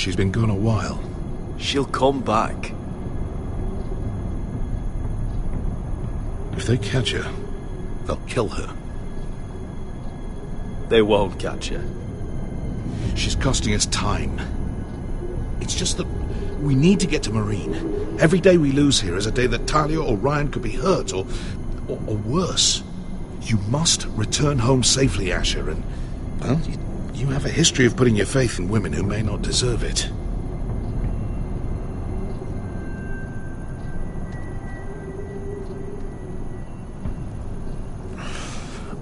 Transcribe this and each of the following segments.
She's been gone a while. She'll come back. If they catch her, they'll kill her. They won't catch her. She's costing us time. It's just that we need to get to Marine. Every day we lose here is a day that Talia or Ryan could be hurt, or worse. You must return home safely, Asher, and, well, you have a history of putting your faith in women who may not deserve it.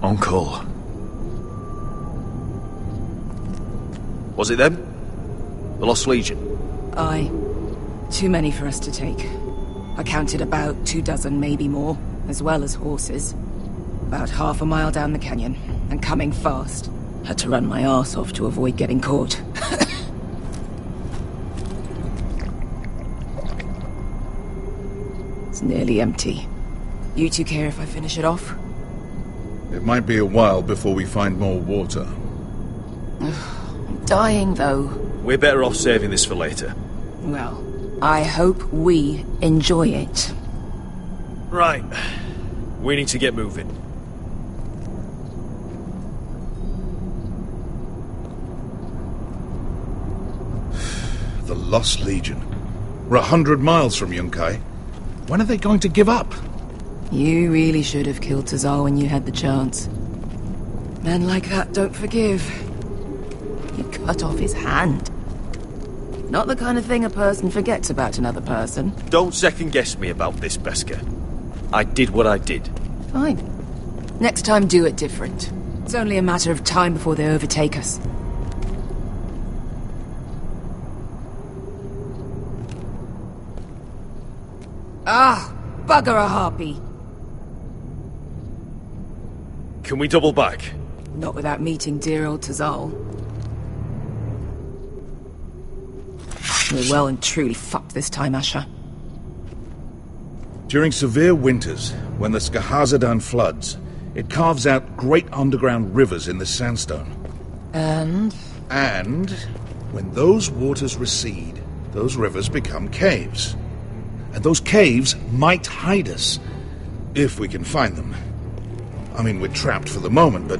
Uncle. Was it them? The Lost Legion? Aye. Too many for us to take. I counted about 24, maybe more, as well as horses. About half a mile down the canyon, and coming fast. Had to run my arse off to avoid getting caught. It's nearly empty. You two care if I finish it off? It might be a while before we find more water. I'm dying, though. We're better off saving this for later. Well, I hope we enjoy it. Right. We need to get moving. The Lost Legion. We're 100 miles from Yunkai. When are they going to give up? You really should have killed Tazal when you had the chance. Men like that don't forgive. You cut off his hand. Not the kind of thing a person forgets about another person. Don't second-guess me about this, Beskha. I did what I did. Fine. Next time, do it different. It's only a matter of time before they overtake us. Ah! Bugger a harpy! Can we double back? Not without meeting dear old Tazal. We're well and truly fucked this time, Asher. During severe winters, when the Skahazadan floods, it carves out great underground rivers in the sandstone. And when those waters recede, those rivers become caves. And those caves might hide us, if we can find them. I mean, we're trapped for the moment, but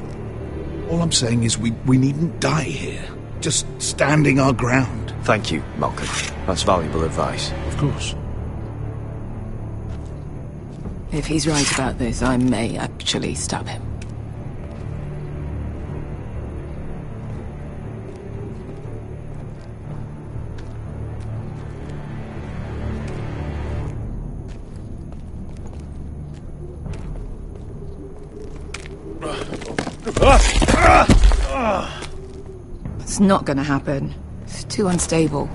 all I'm saying is we needn't die here. Just standing our ground. Thank you, Malcolm. That's valuable advice. Of course. if he's right about this, I may actually stop him. It's not gonna happen. It's too unstable.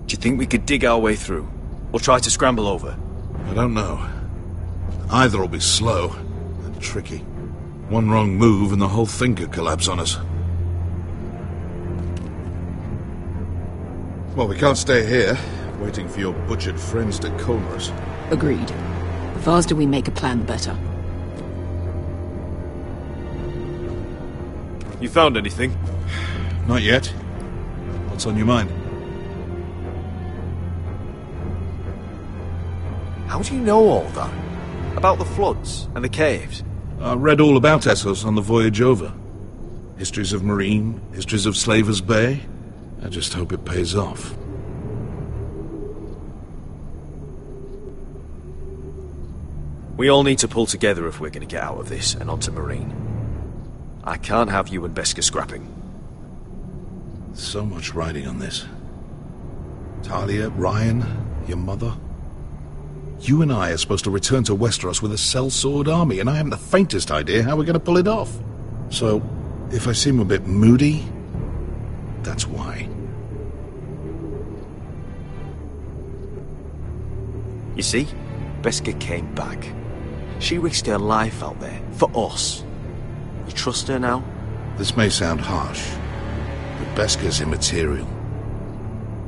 Do you think we could dig our way through? Or try to scramble over? I don't know. Either will be slow and tricky. One wrong move and the whole thing could collapse on us. Well, we can't stay here, waiting for your butchered friends to corner us. Agreed. The faster we make a plan, the better. You found anything? Not yet. What's on your mind? How do you know all that? About the floods and the caves? I read all about Essos on the voyage over. Histories of Marine, histories of Slavers Bay. I just hope it pays off. We all need to pull together if we're going to get out of this and onto Marine. I can't have you and Beskha scrapping. So much riding on this. Talia, Ryan, your mother. You and I are supposed to return to Westeros with a sellsword army, and I haven't the faintest idea how we're going to pull it off. So, if I seem a bit moody, that's why. You see, Beskha came back. She risked her life out there, for us. You trust her now? This may sound harsh, but Beskha's immaterial.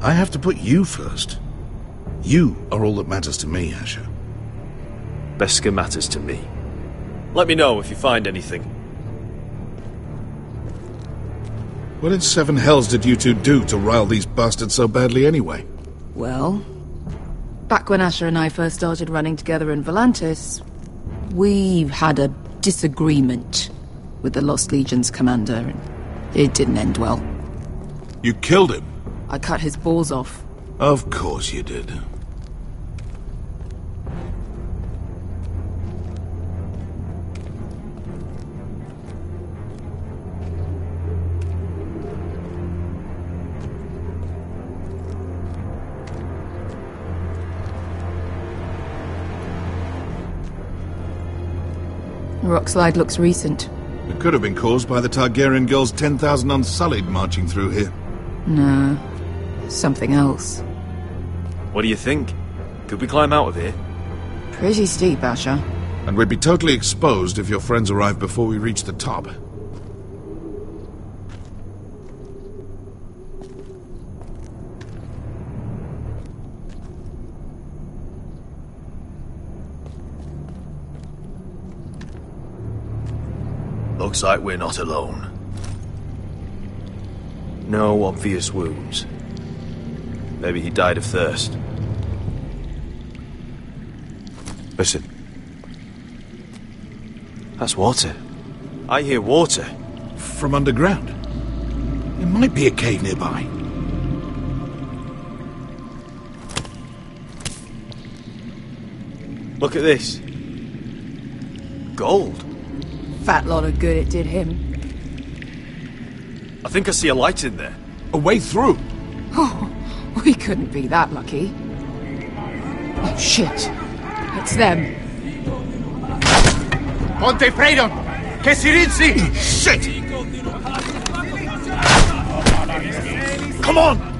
I have to put you first. You are all that matters to me, Asher. Beskha matters to me. Let me know if you find anything. What in seven hells did you two do to rile these bastards so badly anyway? Well, back when Asher and I first started running together in Volantis, we had a disagreement with the Lost Legion's commander, and it didn't end well. You killed him? I cut his balls off. Of course you did. The rock slide looks recent. It could have been caused by the Targaryen girls 10,000 Unsullied marching through here. No, something else. What do you think? Could we climb out of here? Pretty steep, Asher. And we'd be totally exposed if your friends arrived before we reached the top. Looks like we're not alone. No obvious wounds. Maybe he died of thirst. Listen. That's water. I hear water. From underground. There might be a cave nearby. Look at this. Gold. Fat lot of good it did him. I think I see a light in there. A way through. Oh, we couldn't be that lucky. Oh, shit. It's them. Ponte Freydon! Che si rinzi! Shit! Come on!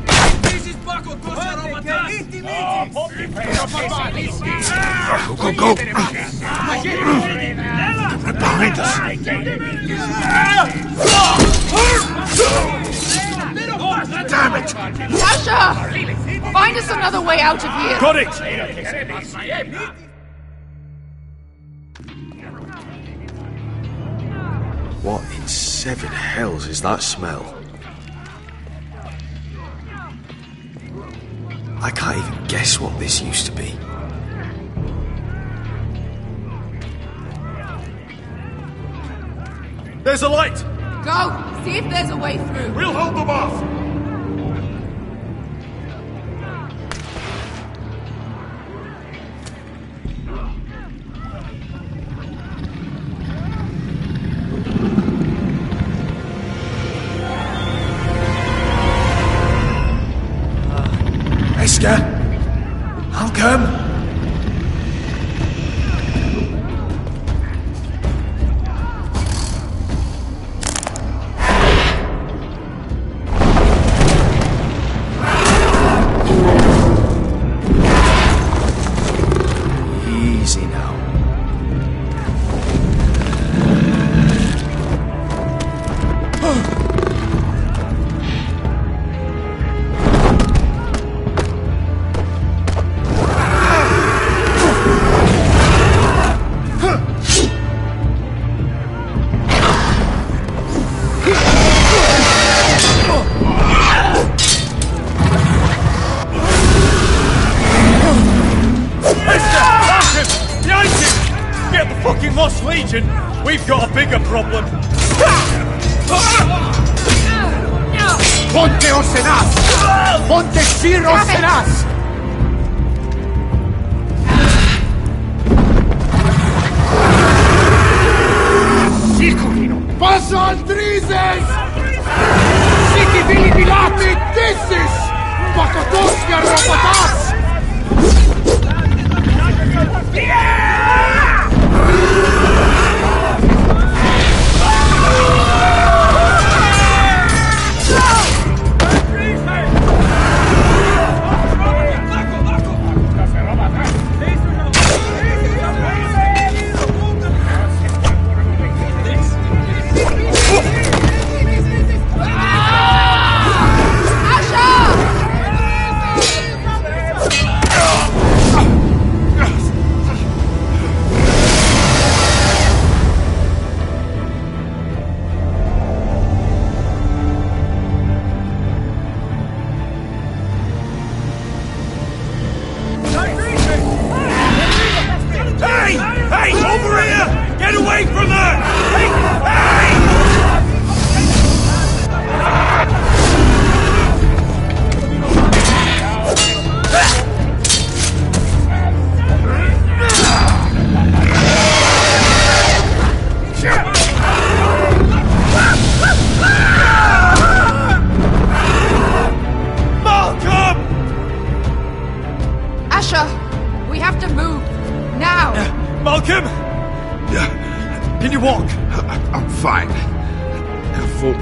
Go, go, go! Right behind us! Damn it! Asher! Find us another way out of here! Got it! What in seven hells is that smell? I can't even guess what this used to be. There's a light! Go! See if there's a way through. We'll hold them off! Beskha, I'll come. Easy now. Lost Legion, we've got a bigger problem. Ponte Osenas! Ponte Sir Osenas! Sikurino! Passo al Drizes! Siki Vili Vilati Dissis! Pakotosvia Robotas!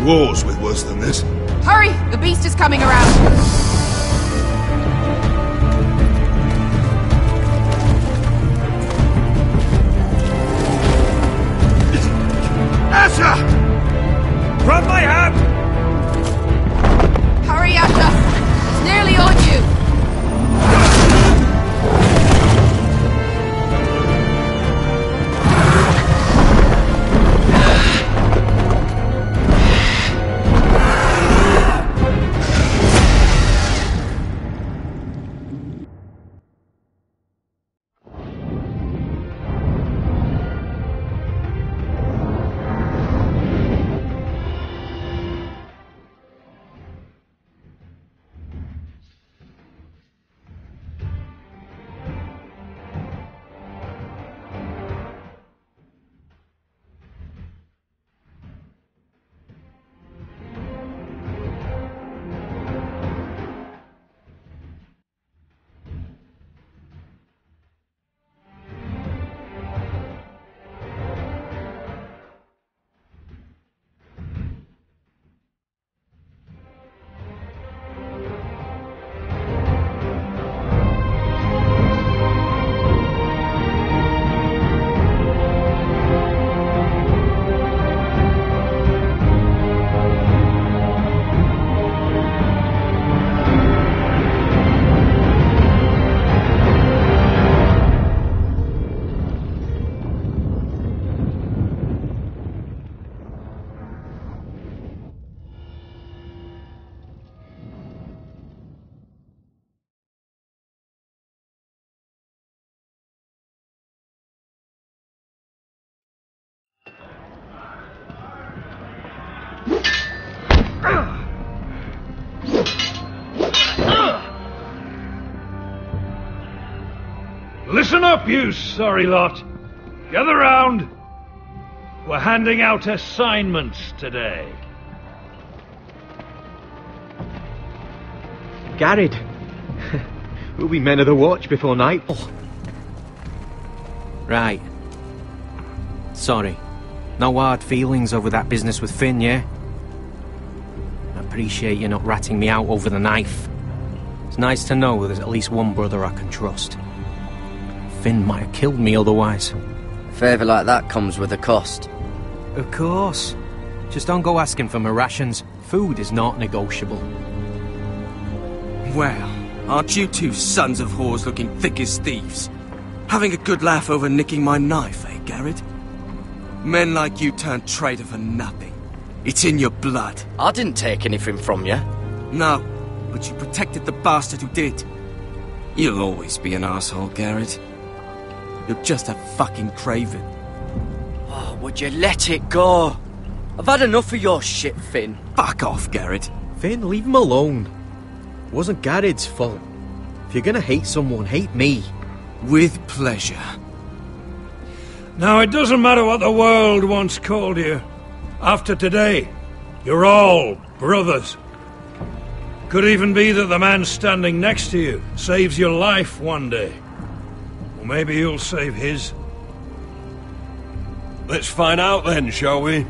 wars with worse than this. Hurry! The beast is coming around! Asher! From my hand! Hurry, Asher! It's nearly on you! Listen up, you sorry lot. Gather round. We're handing out assignments today. Garrett. We'll be men of the watch before night. Oh. Right. Sorry. No hard feelings over that business with Finn, yeah? I appreciate you not ratting me out over the knife. It's nice to know there's at least one brother I can trust. Finn might have killed me otherwise. A favour like that comes with a cost. Of course. Just don't go asking for my rations. Food is not negotiable. Well, aren't you two sons of whores looking thick as thieves? Having a good laugh over nicking my knife, eh, Garrett? Men like you turn traitor for nothing. It's in your blood. I didn't take anything from you. No, but you protected the bastard who did. You'll always be an asshole, Garrett. You're just a fucking craven. Oh, would you let it go? I've had enough of your shit, Finn. Fuck off, Garrett. Finn, leave him alone. It wasn't Garrett's fault. If you're gonna hate someone, hate me. With pleasure. Now, it doesn't matter what the world once called you. After today, you're all brothers. Could even be that the man standing next to you saves your life one day. Or maybe you'll save his. Let's find out then, shall we?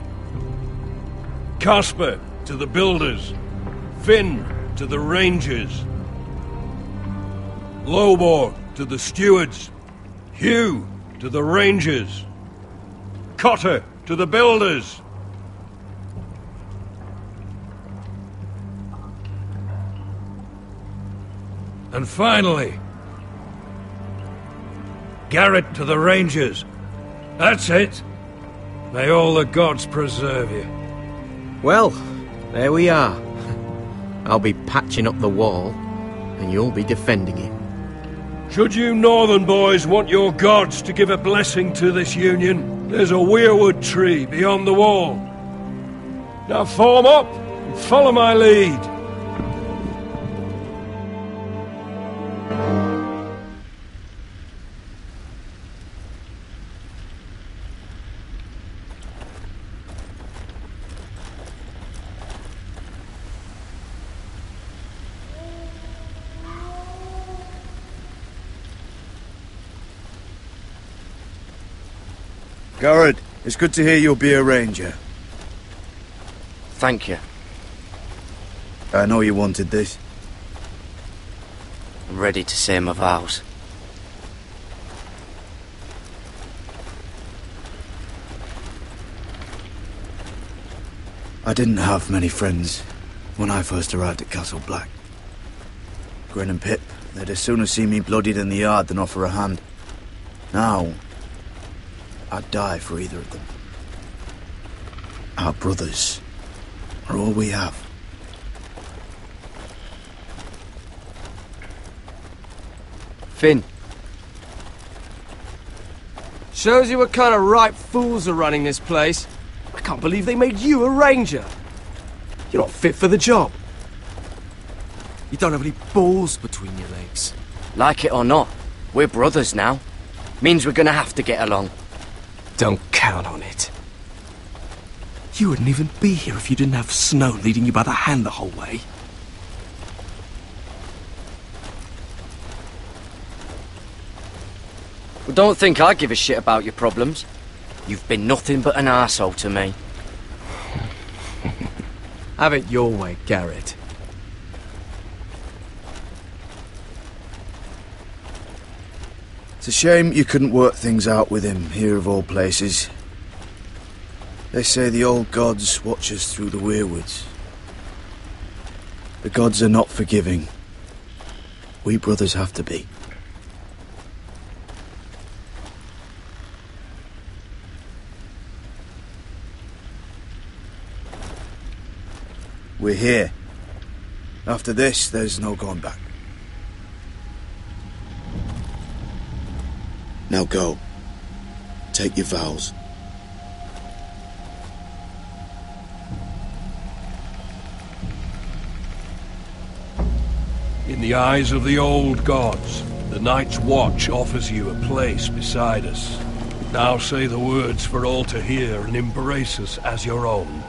Casper to the builders. Finn to the rangers. Lobor to the stewards. Hugh to the rangers. Cotter to the builders. And finally, Garrett to the rangers. That's it. May all the gods preserve you. Well, there we are. I'll be patching up the wall, and you'll be defending it. Should you northern boys want your gods to give a blessing to this union, there's a weirwood tree beyond the wall. Now form up and follow my lead. Garrett, it's good to hear you'll be a ranger. Thank you. I know you wanted this. I'm ready to say my vows. I didn't have many friends when I first arrived at Castle Black. Grin and Pip, they'd as soon see me bloodied in the yard than offer a hand. Now, I'd die for either of them. Our brothers are all we have. Finn. Shows you what kind of ripe fools are running this place. I can't believe they made you a ranger. You're not fit for the job. You don't have any balls between your legs. Like it or not, we're brothers now. Means we're gonna have to get along. Don't count on it. You wouldn't even be here if you didn't have Snow leading you by the hand the whole way. Well, don't think I give a shit about your problems. You've been nothing but an arsehole to me. Have it your way, Garrett. It's a shame you couldn't work things out with him here of all places. They say the old gods watch us through the weirwoods. The gods are not forgiving. We brothers have to be. We're here. After this, there's no going back. Now go. Take your vows. In the eyes of the old gods, the Night's Watch offers you a place beside us. Now say the words for all to hear and embrace us as your own.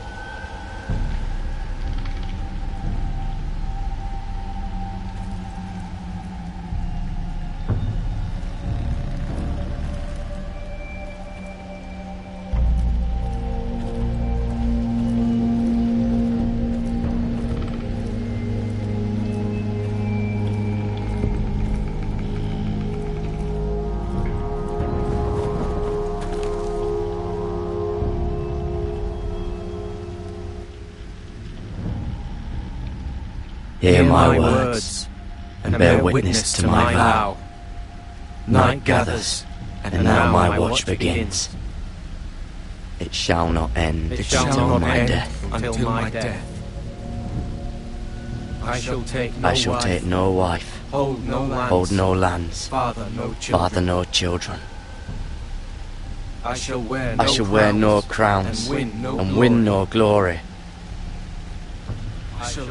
Hear my words, and bear witness to my vow. Night gathers, and now my watch begins. It shall not end until my death. I shall take no wife, hold no lands, father no children. I shall wear no crowns, and win no glory.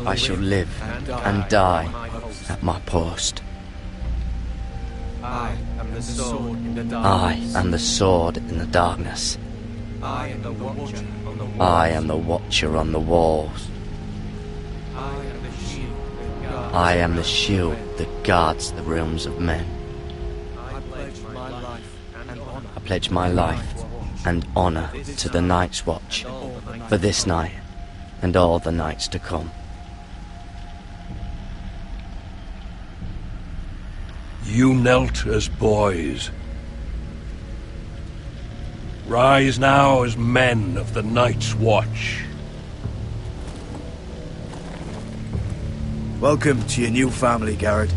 I shall live and die at my post. I am the sword in the darkness. I am the watcher on the walls. I am the shield that guards the realms of men. I pledge my life and honor to the Night's Watch for this night and all the nights to come. You knelt as boys. Rise now as men of the Night's Watch. Welcome to your new family, Garrett.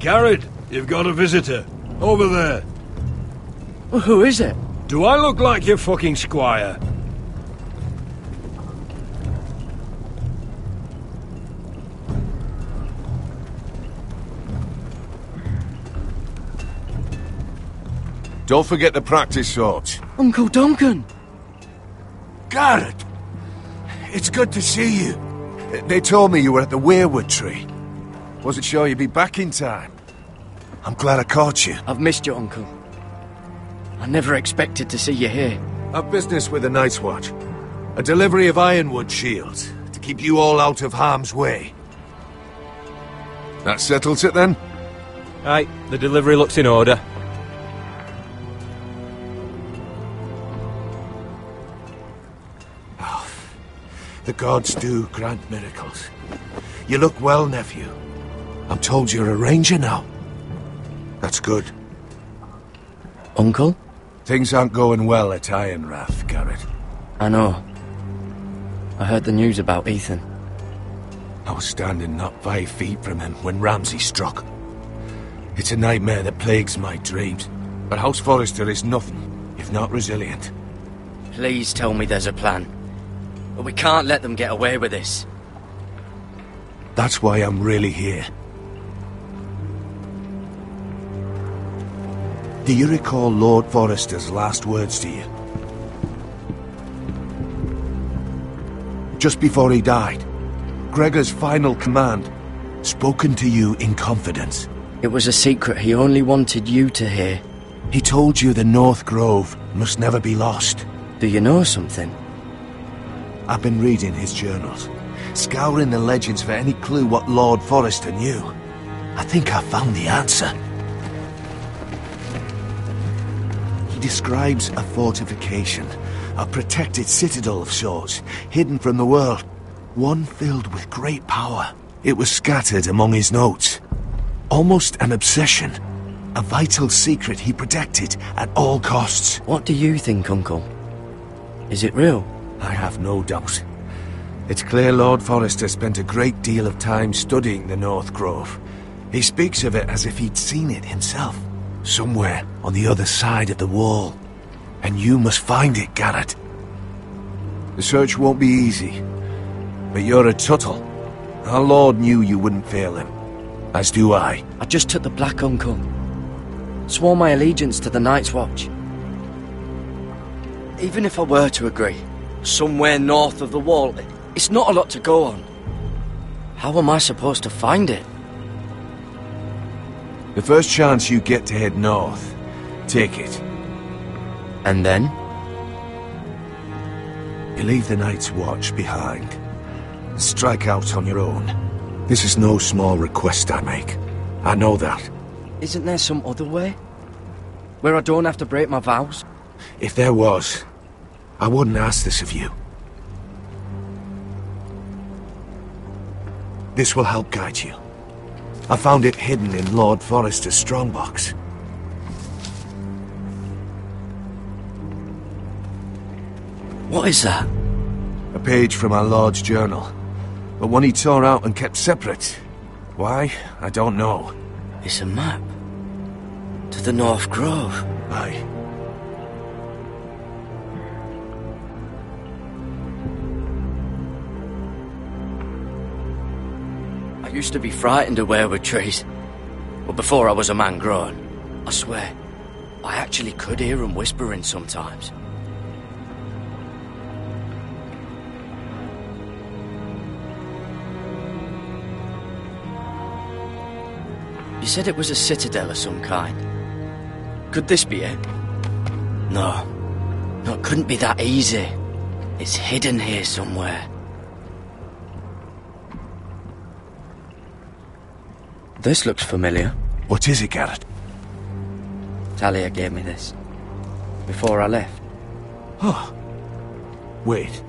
Garrett, you've got a visitor. Over there. Well, who is it? Do I look like your fucking squire? Don't forget the practice swords. Uncle Duncan! Garrett! It's good to see you. They told me you were at the weirwood tree. Wasn't sure you'd be back in time. I'm glad I caught you. I've missed you, Uncle. I never expected to see you here. I've business with the Night's Watch. A delivery of ironwood shields to keep you all out of harm's way. That settles it then? Aye, the delivery looks in order. Oh, the gods do grant miracles. You look well, nephew. I'm told you're a ranger now. That's good. Uncle? Things aren't going well at Ironrath, Garrett. I know. I heard the news about Ethan. I was standing not 5 feet from him when Ramsay struck. It's a nightmare that plagues my dreams, but House Forrester is nothing if not resilient. Please tell me there's a plan. But we can't let them get away with this. That's why I'm really here. Do you recall Lord Forrester's last words to you? Just before he died, Gregor's final command, spoken to you in confidence. It was a secret he only wanted you to hear. He told you the North Grove must never be lost. Do you know something? I've been reading his journals, scouring the legends for any clue what Lord Forrester knew. I think I found the answer. He describes a fortification, a protected citadel of sorts, hidden from the world, one filled with great power. It was scattered among his notes. Almost an obsession, a vital secret he protected at all costs. What do you think, Uncle? Is it real? I have no doubt. It's clear Lord Forrester spent a great deal of time studying the North Grove. He speaks of it as if he'd seen it himself, somewhere on the other side of the wall. And you must find it, Garrett. The search won't be easy, but you're a Tuttle. Our Lord knew you wouldn't fail him, as do I. I just took the black, Uncle. Swore my allegiance to the Night's Watch. Even if I were to agree, somewhere north of the wall, it's not a lot to go on. How am I supposed to find it? The first chance you get to head north, take it. And then? You leave the Night's Watch behind. Strike out on your own. This is no small request I make. I know that. Isn't there some other way? Where I don't have to break my vows? If there was, I wouldn't ask this of you. This will help guide you. I found it hidden in Lord Forrester's strongbox. What is that? A page from our Lord's journal, but one he tore out and kept separate. Why? I don't know. It's a map. To the North Grove. Aye. I used to be frightened of weirwood trees. But before I was a man grown, I swear, I actually could hear them whispering sometimes. You said it was a citadel of some kind. Could this be it? No. No, it couldn't be that easy. It's hidden here somewhere. This looks familiar. What is it, Garrett? Talia gave me this. Before I left. Oh. Wait.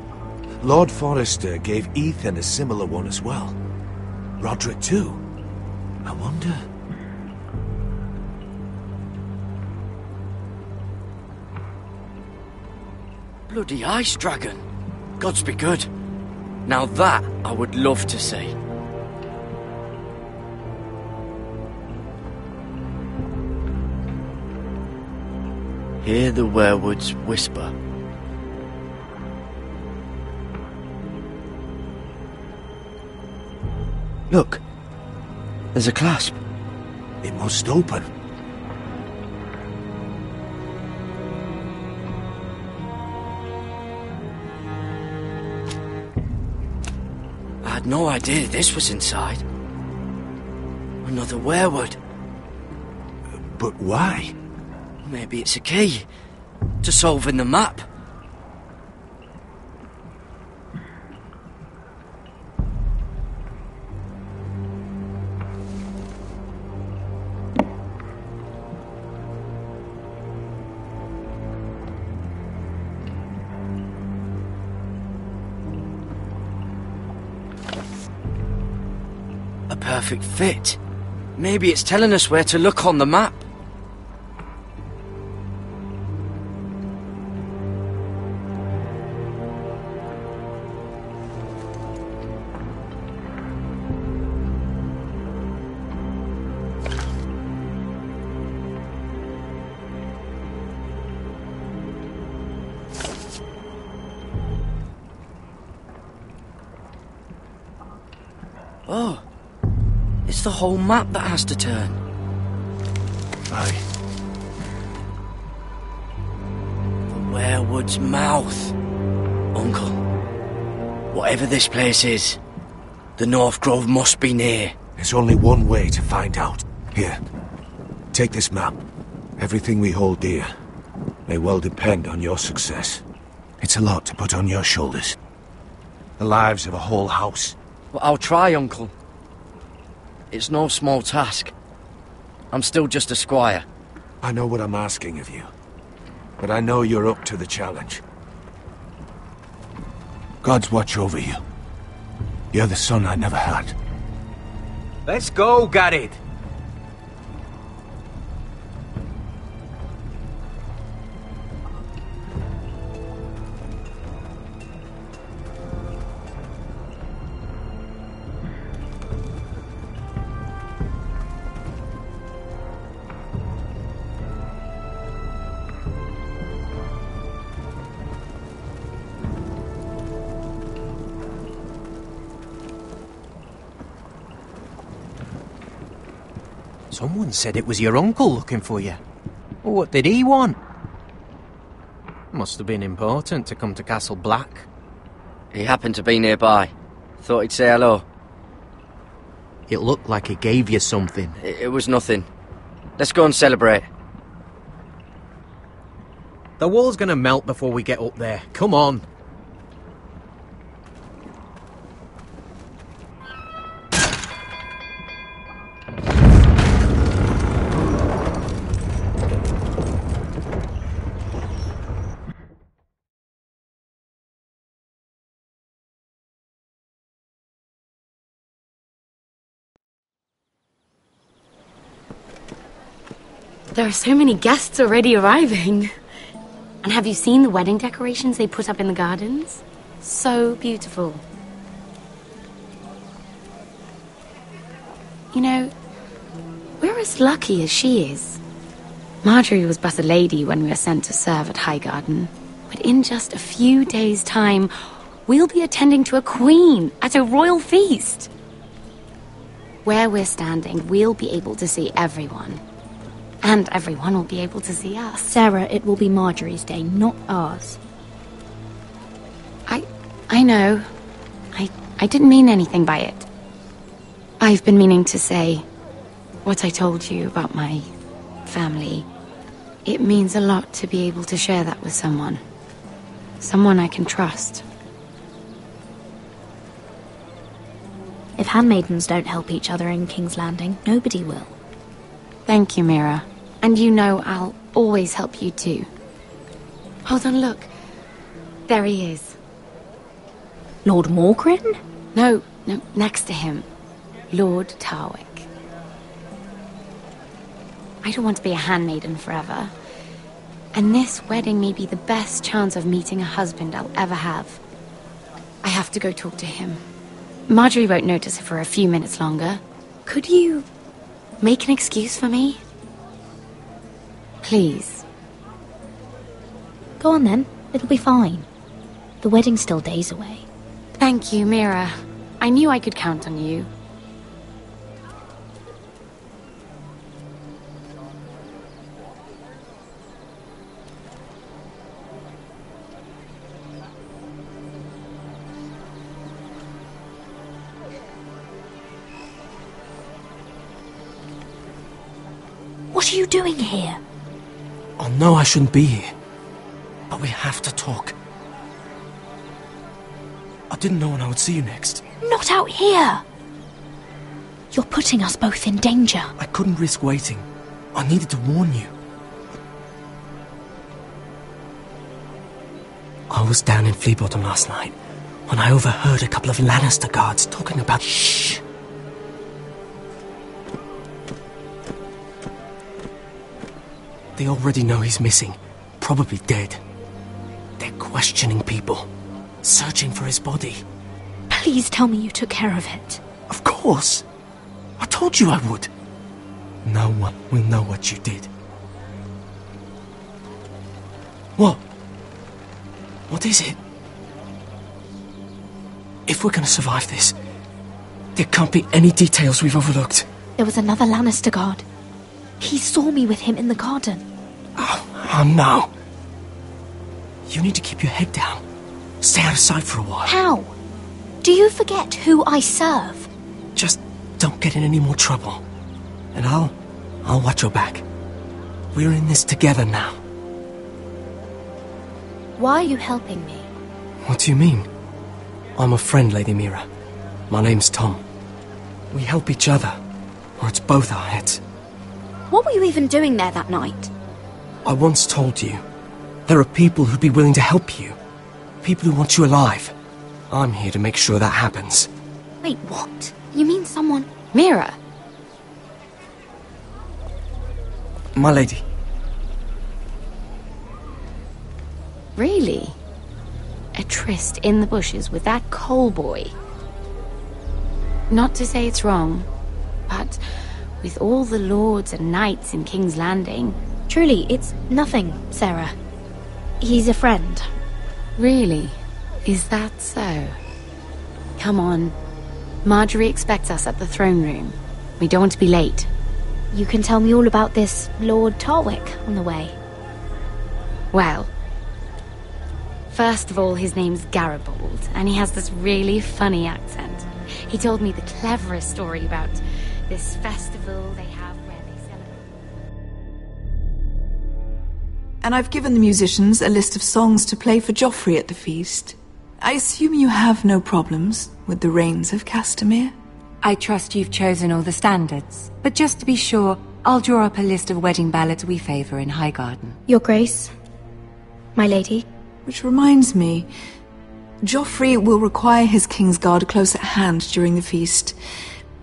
Lord Forrester gave Ethan a similar one as well. Roderick too. I wonder... Bloody ice dragon. Gods be good. Now that I would love to see. Hear the werewoods whisper. Look. There's a clasp. It must open. I had no idea this was inside. Another werewood. But why? Maybe it's a key to solving the map. A perfect fit. Maybe it's telling us where to look on the map. Oh, it's the whole map that has to turn. Aye. The werewood's mouth. Uncle, whatever this place is, the North Grove must be near. There's only one way to find out. Here, take this map. Everything we hold dear may well depend on your success. It's a lot to put on your shoulders. The lives of a whole house. Well, I'll try, Uncle. It's no small task. I'm still just a squire. I know what I'm asking of you, but I know you're up to the challenge. God's watch over you. You're the son I never had. Let's go, Garrett. Someone said it was your uncle looking for you. What did he want? Must have been important to come to Castle Black. He happened to be nearby. Thought he'd say hello. It looked like he gave you something. It was nothing. Let's go and celebrate. The wall's gonna melt before we get up there. Come on. There are so many guests already arriving. And have you seen the wedding decorations they put up in the gardens? So beautiful. You know, we're as lucky as she is. Marjorie was but a lady when we were sent to serve at Highgarden. But in just a few days' time, we'll be attending to a queen at a royal feast. Where we're standing, we'll be able to see everyone. And everyone will be able to see us. Sarah, it will be Marjorie's day, not ours. I know. I didn't mean anything by it. I've been meaning to say what I told you about my family. It means a lot to be able to share that with someone. Someone I can trust. If handmaidens don't help each other in King's Landing, nobody will. Thank you, Mira. And you know I'll always help you too. Hold on, look. There he is. Lord Morgrin? No, next to him. Lord Tarwick. I don't want to be a handmaiden forever. And this wedding may be the best chance of meeting a husband I'll ever have. I have to go talk to him. Marjorie won't notice it for a few minutes longer. Could you make an excuse for me? Please. Go on then. It'll be fine. The wedding's still days away. Thank you, Mira. I knew I could count on you. What are you doing here? I know I shouldn't be here, but we have to talk. I didn't know when I would see you next. Not out here! You're putting us both in danger. I couldn't risk waiting. I needed to warn you. I was down in Fleabottom last night when I overheard a couple of Lannister guards talking about... Shh! They already know he's missing, probably dead. They're questioning people, searching for his body. Please tell me you took care of it. Of course! I told you I would. No one will know what you did. What? What is it? If we're gonna survive this, there can't be any details we've overlooked. There was another Lannister guard. He saw me with him in the garden. Oh no. You need to keep your head down. Stay out of sight for a while. How? Do you forget who I serve? Just don't get in any more trouble. And I'll watch your back. We're in this together now. Why are you helping me? What do you mean? I'm a friend, Lady Mira. My name's Tom. We help each other, or it's both our heads. What were you even doing there that night? I once told you, there are people who'd be willing to help you. People who want you alive. I'm here to make sure that happens. Wait, what? You mean someone... Mira! My lady. Really? A tryst in the bushes with that coal boy? Not to say it's wrong, but with all the lords and knights in King's Landing... Truly, it's nothing, Sarah. He's a friend. Really? Is that so? Come on. Marjorie expects us at the throne room. We don't want to be late. You can tell me all about this Lord Tarwick on the way. Well, first of all, his name's Garibold, and he has this really funny accent. He told me the cleverest story about this festival they have where they celebrate. And I've given the musicians a list of songs to play for Joffrey at the feast. I assume you have no problems with the Rains of Castamere? I trust you've chosen all the standards, but just to be sure, I'll draw up a list of wedding ballads we favour in Highgarden. Your Grace, my lady. Which reminds me, Joffrey will require his Kingsguard close at hand during the feast.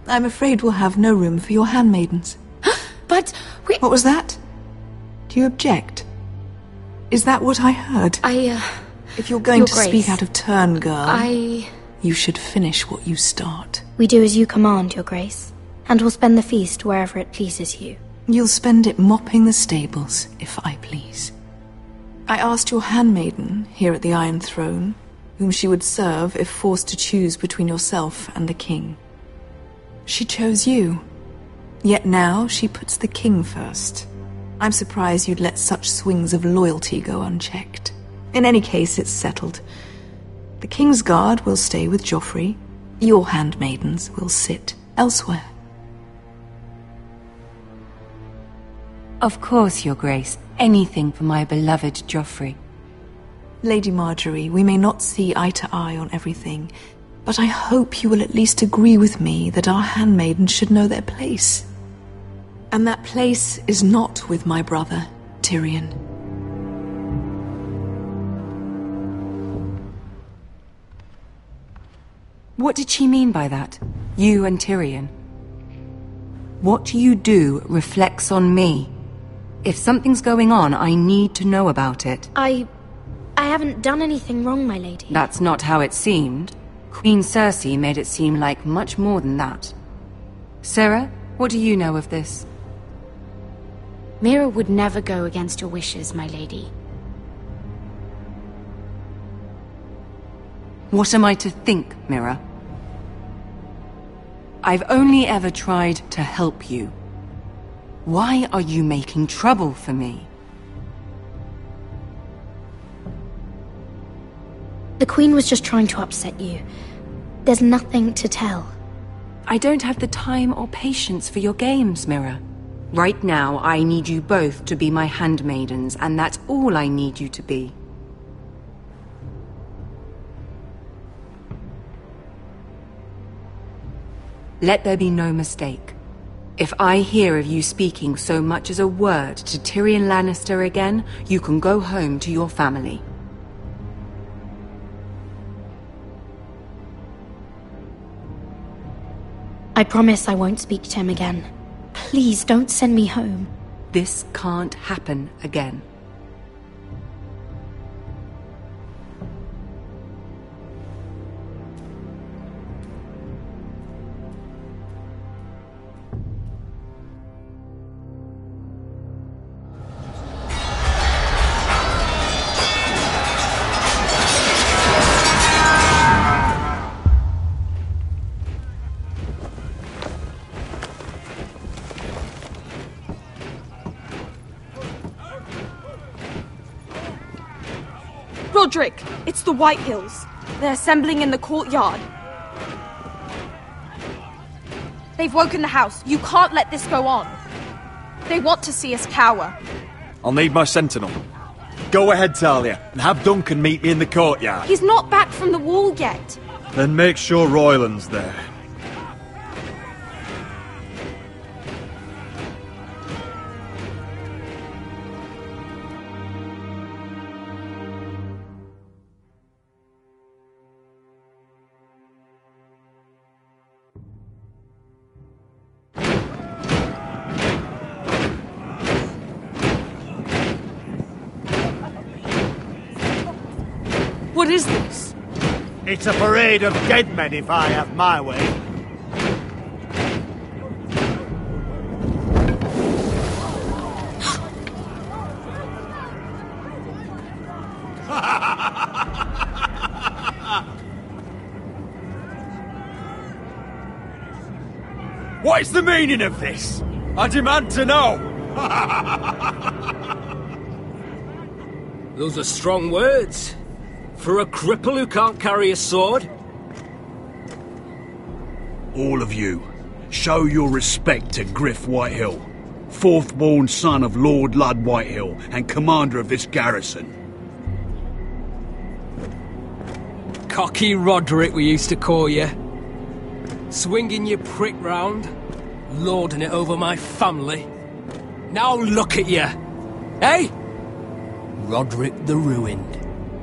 I'm afraid we'll have no room for your handmaidens. But we... What was that? Do you object? Is that what I heard? If you're going to speak out of turn, girl... You should finish what you start. We do as you command, Your Grace, and we'll spend the feast wherever it pleases you. You'll spend it mopping the stables, if I please. I asked your handmaiden, here at the Iron Throne, whom she would serve if forced to choose between yourself and the king. She chose you. Yet now she puts the king first. I'm surprised you'd let such swings of loyalty go unchecked. In any case, it's settled. The Kingsguard will stay with Joffrey. Your handmaidens will sit elsewhere. Of course, Your Grace. Anything for my beloved Joffrey. Lady Marjorie, we may not see eye to eye on everything, but I hope you will at least agree with me that our handmaidens should know their place. And that place is not with my brother, Tyrion. What did she mean by that? You and Tyrion? What you do reflects on me. If something's going on, I need to know about it. I haven't done anything wrong, my lady. That's not how it seemed. Queen Cersei made it seem like much more than that. Sarah, what do you know of this? Mira would never go against your wishes, my lady. What am I to think, Mira? I've only ever tried to help you. Why are you making trouble for me? The Queen was just trying to upset you. There's nothing to tell. I don't have the time or patience for your games, Mira. Right now, I need you both to be my handmaidens, and that's all I need you to be. Let there be no mistake. If I hear of you speaking so much as a word to Tyrion Lannister again, you can go home to your family. I promise I won't speak to him again. Please don't send me home. This can't happen again. Roderick, it's the White Hills. They're assembling in the courtyard. They've woken the house. You can't let this go on. They want to see us cower. I'll need my sentinel. Go ahead, Talia, and have Duncan meet me in the courtyard. He's not back from the wall yet. Then make sure Royland's there. What is this? It's a parade of dead men if I have my way. What is the meaning of this? I demand to know! Those are strong words. For a cripple who can't carry a sword? All of you, show your respect to Griff Whitehill, fourth-born son of Lord Ludd Whitehill and commander of this garrison. Cocky Roderick, we used to call you. Swinging your prick round, lording it over my family. Now look at you! Hey? Roderick the Ruined.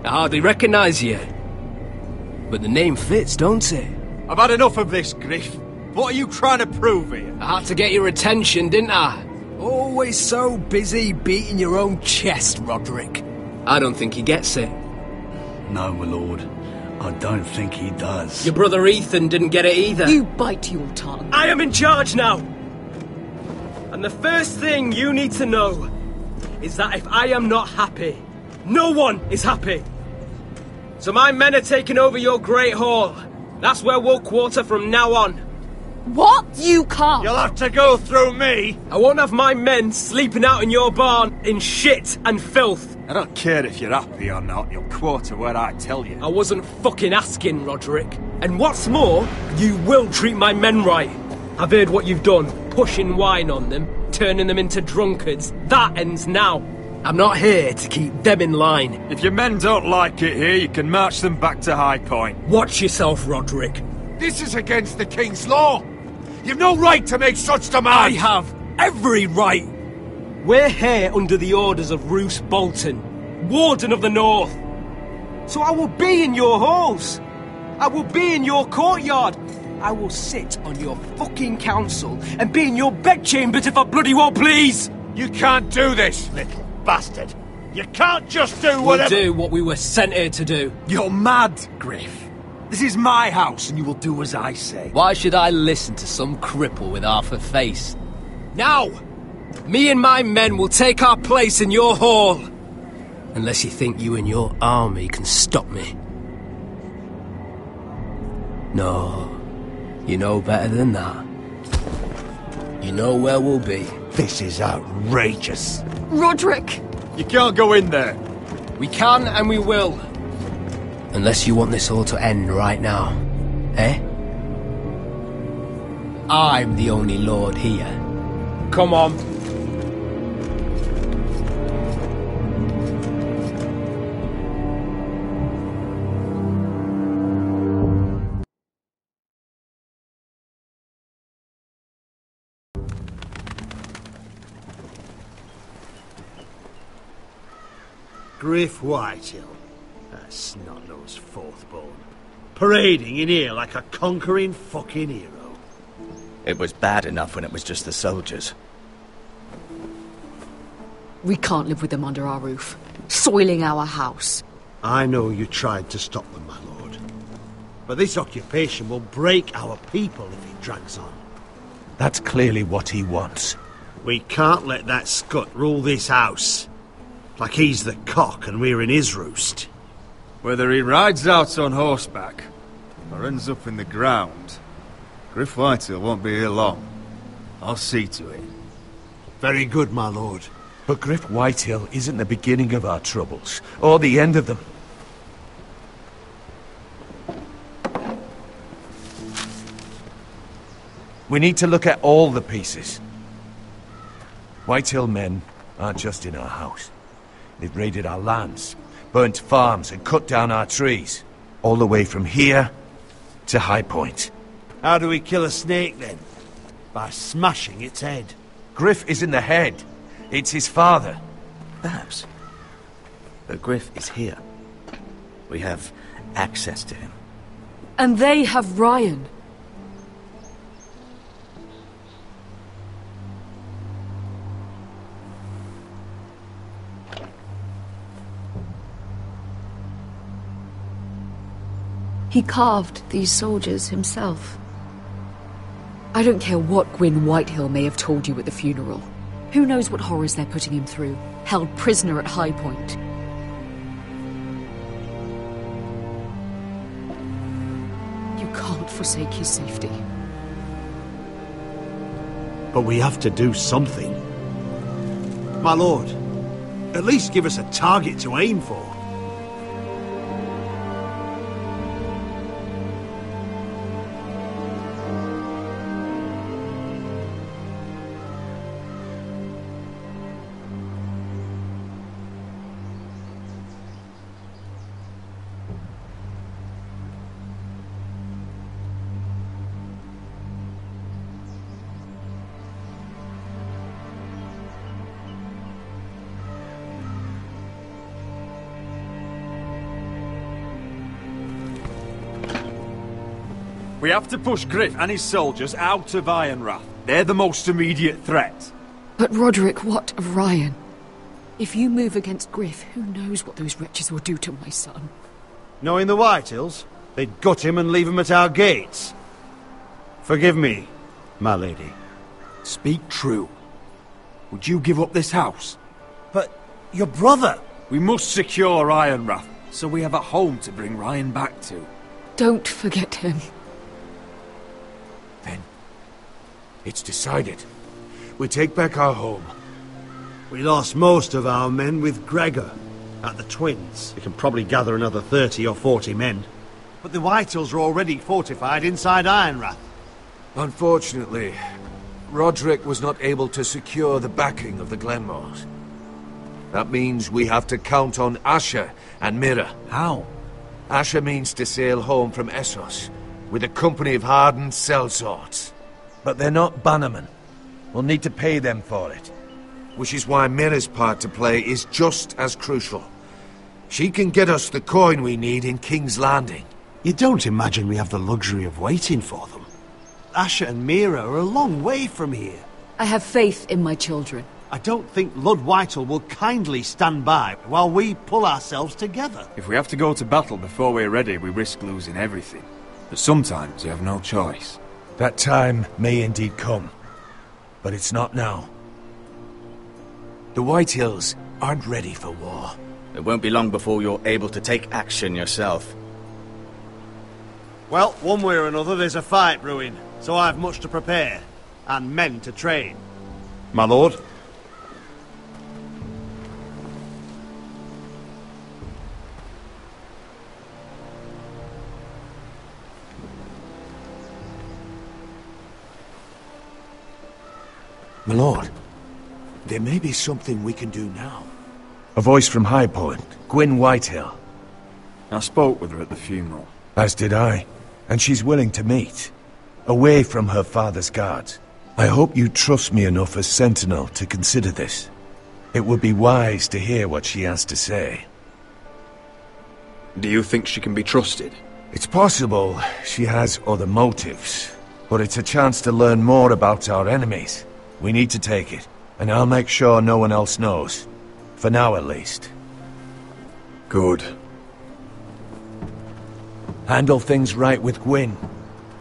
I hardly recognise you. But the name fits, don't it? I've had enough of this, Griff. What are you trying to prove here? I had to get your attention, didn't I? Always so busy beating your own chest, Roderick. I don't think he gets it. No, my lord. I don't think he does. Your brother Ethan didn't get it either. You bite your tongue. I am in charge now! And the first thing you need to know is that if I am not happy, no one is happy. So my men are taking over your Great Hall. That's where we'll quarter from now on. What? You can't. You'll have to go through me. I won't have my men sleeping out in your barn in shit and filth. I don't care if you're happy or not. You'll quarter where I tell you. I wasn't fucking asking, Roderick. And what's more, you will treat my men right. I've heard what you've done, pushing wine on them, turning them into drunkards. That ends now. I'm not here to keep them in line. If your men don't like it here, you can march them back to High Point. Watch yourself, Roderick. This is against the King's law. You've no right to make such demands. I have every right. We're here under the orders of Roose Bolton, Warden of the North. So I will be in your halls. I will be in your courtyard. I will sit on your fucking council and be in your bedchambers if I bloody well please. You can't do this, little bastard. You can't just do whatever... We'll do what we were sent here to do. You're mad, Griff. This is my house and you will do as I say. Why should I listen to some cripple with half a face? Now! Me and my men will take our place in your hall. Unless you think you and your army can stop me. No. You know better than that. You know where we'll be. This is outrageous. Roderick! You can't go in there. We can and we will. Unless you want this all to end right now. Eh? I'm the only lord here. Come on. Griff Whitehill. That snot-nosed fourth-born. Parading in here like a conquering fucking hero. It was bad enough when it was just the soldiers. We can't live with them under our roof, soiling our house. I know you tried to stop them, my lord. But this occupation will break our people if it drags on. That's clearly what he wants. We can't let that scut rule this house. Like he's the cock and we're in his roost. Whether he rides out on horseback or ends up in the ground, Griff Whitehill won't be here long. I'll see to it. Very good, my lord. But Griff Whitehill isn't the beginning of our troubles, or the end of them. We need to look at all the pieces. Whitehill men aren't just in our house. They've raided our lands, burnt farms and cut down our trees. All the way from here to High Point. How do we kill a snake then? By smashing its head. Griff isn't the head. It's his father. Perhaps. But Griff is here. We have access to him. And they have Ryan. He carved these soldiers himself. I don't care what Gwyn Whitehill may have told you at the funeral. Who knows what horrors they're putting him through, held prisoner at High Point. You can't forsake his safety. But we have to do something. My lord, at least give us a target to aim for. We have to push Griff and his soldiers out of Ironrath. They're the most immediate threat. But Roderick, what of Ryan? If you move against Griff, who knows what those wretches will do to my son? Knowing the Whitehills, they'd gut him and leave him at our gates. Forgive me, my lady. Speak true. Would you give up this house? But your brother... We must secure Ironrath, so we have a home to bring Ryan back to. Don't forget him. It's decided. We take back our home. We lost most of our men with Gregor at the Twins. We can probably gather another 30 or 40 men. But the Whitehills are already fortified inside Ironrath. Unfortunately, Roderick was not able to secure the backing of the Glenmores. That means we have to count on Asher and Mira. How? Asher means to sail home from Essos with a company of hardened sellswords. But they're not bannermen. We'll need to pay them for it. Which is why Mira's part to play is just as crucial. She can get us the coin we need in King's Landing. You don't imagine we have the luxury of waiting for them? Asher and Mira are a long way from here. I have faith in my children. I don't think Lud Whitehill will kindly stand by while we pull ourselves together. If we have to go to battle before we're ready, we risk losing everything. But sometimes you have no choice. That time may indeed come, but it's not now. The Whitehills aren't ready for war. It won't be long before you're able to take action yourself. Well, one way or another there's a fight brewing, so I've much to prepare, and men to train. My lord? My lord, there may be something we can do now. A voice from High Point, Gwyn Whitehill. I spoke with her at the funeral. As did I, and she's willing to meet. Away from her father's guards. I hope you trust me enough as Sentinel to consider this. It would be wise to hear what she has to say. Do you think she can be trusted? It's possible she has other motives, but it's a chance to learn more about our enemies. We need to take it, and I'll make sure no one else knows. For now, at least. Good. Handle things right with Gwyn,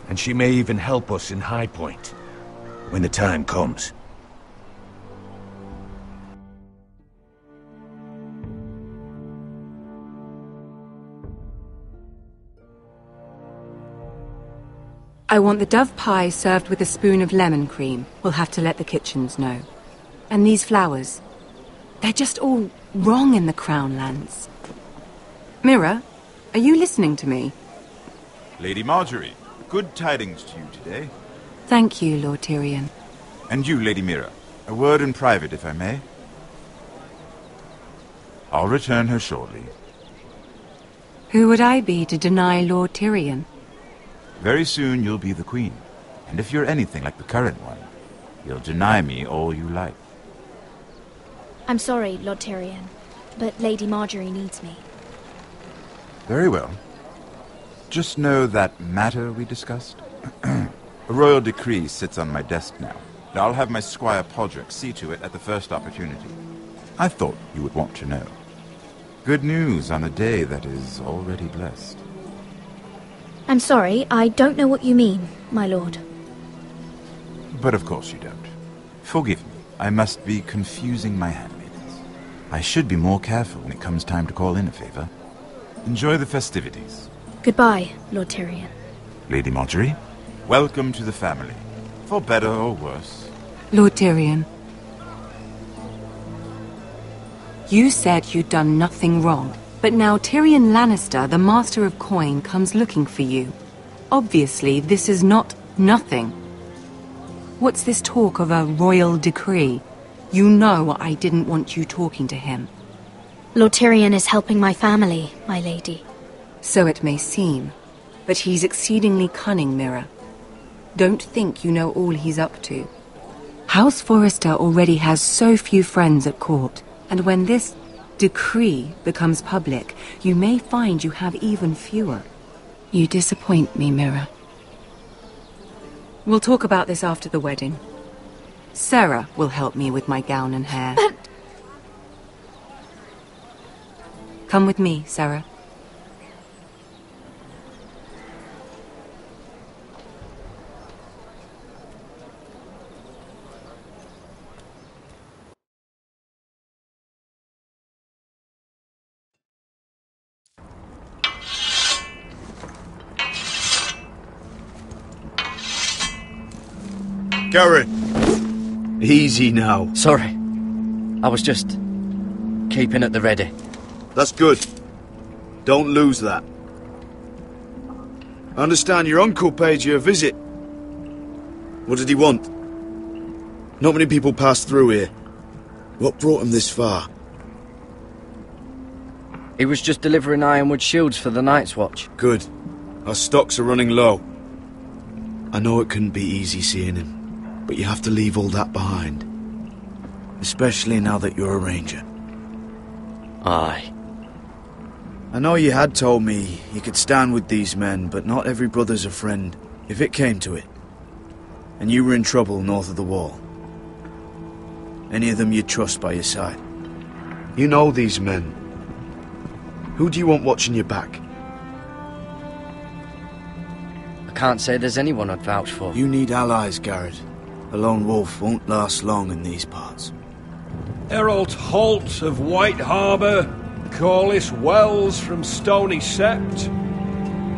and she may even help us in High Point, when the time comes. I want the dove pie served with a spoon of lemon cream. We'll have to let the kitchens know. And these flowers. They're just all wrong in the Crown lands. Mira, are you listening to me? Lady Marjorie, good tidings to you today. Thank you, Lord Tyrion. And you, Lady Mira. A word in private, if I may. I'll return her shortly. Who would I be to deny Lord Tyrion? Very soon you'll be the Queen. And if you're anything like the current one, you'll deny me all you like. I'm sorry, Lord Tyrion, but Lady Marjorie needs me. Very well. Just know that matter we discussed? A royal decree sits on my desk now. I'll have my Squire Podrick see to it at the first opportunity. I thought you would want to know. Good news on a day that is already blessed. I'm sorry, I don't know what you mean, my lord. But of course you don't. Forgive me, I must be confusing my handmaidens. I should be more careful when it comes time to call in a favor. Enjoy the festivities. Goodbye, Lord Tyrion. Lady Marjorie, welcome to the family. For better or worse. Lord Tyrion. You said you'd done nothing wrong. But now Tyrion Lannister, the Master of Coin, comes looking for you. Obviously, this is not nothing. What's this talk of a royal decree? You know I didn't want you talking to him. Lord Tyrion is helping my family, my lady. So it may seem, but he's exceedingly cunning, Mira. Don't think you know all he's up to. House Forrester already has so few friends at court, and when this decree becomes public, you may find you have even fewer. You disappoint me, Mira. We'll talk about this after the wedding. Sarah will help me with my gown and hair. But... Come with me, Sarah. Garrett! Easy now. Sorry. I was just keeping at the ready. That's good. Don't lose that. I understand your uncle paid you a visit. What did he want? Not many people pass through here. What brought him this far? He was just delivering ironwood shields for the Night's Watch. Good. Our stocks are running low. I know it couldn't be easy seeing him. But you have to leave all that behind. Especially now that you're a ranger. Aye. I know you had told me you could stand with these men, but not every brother's a friend, if it came to it. And you were in trouble north of the wall. Any of them you'd trust by your side. You know these men. Who do you want watching your back? I can't say there's anyone I'd vouch for. You need allies, Garrett. A lone wolf won't last long in these parts. Errol Holt of White Harbour, Corliss Wells from Stony Sept.